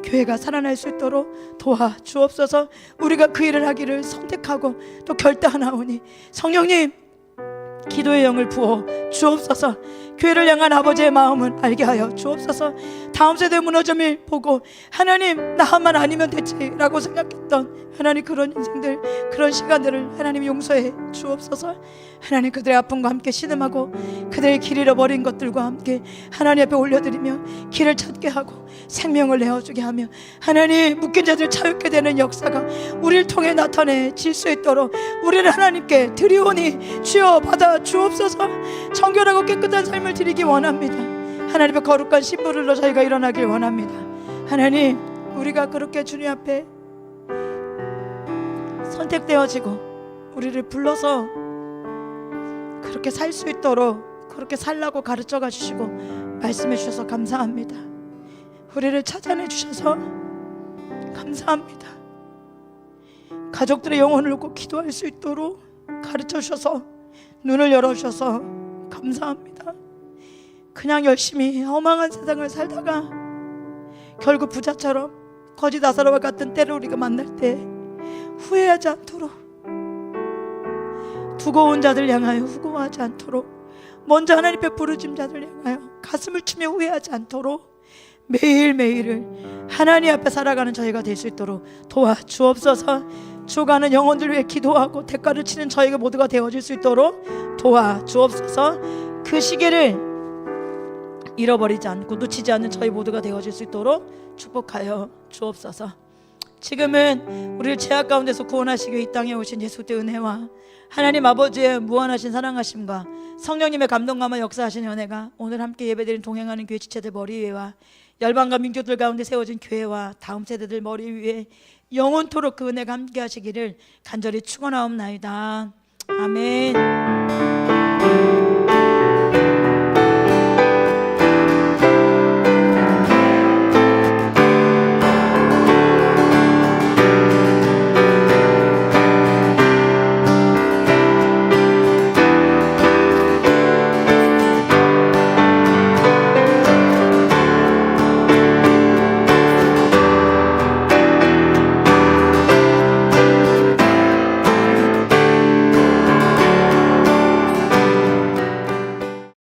[SPEAKER 1] 교회가 살아날 수 있도록 도와주옵소서. 우리가 그 일을 하기를 선택하고 또 결단하오니 성령님, 기도의 영을 부어 주옵소서. 교회를 향한 아버지의 마음을 알게 하여 주옵소서. 다음 세대 무너짐을 보고 하나님 나만 아니면 됐지라고 생각했던 하나님 그런 인생들, 그런 시간들을 하나님 용서해 주옵소서. 하나님, 그들의 아픔과 함께 신음하고 그들의 길 잃어버린 것들과 함께 하나님 앞에 올려드리며 길을 찾게 하고 생명을 내어주게 하며 하나님 묶인 자들 자유케 되는 역사가 우리를 통해 나타내질 수 있도록 우리를 하나님께 드리오니 주여 받아 주옵소서. 정결하고 깨끗한 삶을 드리기 원합니다. 하나님의 거룩한 신부를로 저희가 일어나길 원합니다. 하나님, 우리가 그렇게 주님 앞에 선택되어지고 우리를 불러서 그렇게 살 수 있도록 그렇게 살라고 가르쳐가 주시고 말씀해 주셔서 감사합니다. 우리를 찾아내 주셔서 감사합니다. 가족들의 영혼을 놓고 기도할 수 있도록 가르쳐 주셔서 눈을 열어주셔서 감사합니다. 그냥 열심히 허망한 세상을 살다가 결국 부자처럼 거지 나사로와 같은 때를 우리가 만날 때 후회하지 않도록, 두고 온 자들 향하여 후고하지 않도록, 먼저 하나님 앞에 부르짖은 자들 향하여 가슴을 치며 후회하지 않도록 매일매일을 하나님 앞에 살아가는 저희가 될 수 있도록 도와주옵소서. 죽어가는 영혼들 위해 기도하고 대가를 치는 저희가 모두가 되어질 수 있도록 도와주옵소서. 그 시기를 잃어버리지 않고 놓치지 않는 저희 모두가 되어질 수 있도록 축복하여 주옵소서. 지금은 우리를 죄악 가운데서 구원하시기 이 땅에 오신 예수 그리스도의 은혜와 하나님 아버지의 무한하신 사랑하심과 성령님의 감동감과 역사하신 은혜가 오늘 함께 예배드린 동행하는 교회 지체들 머리 위에와 열방과 민족들 가운데 세워진 교회와 다음 세대들 머리 위에 영원토록 그 은혜가 함께 하시기를 간절히 축원하옵나이다. 아멘.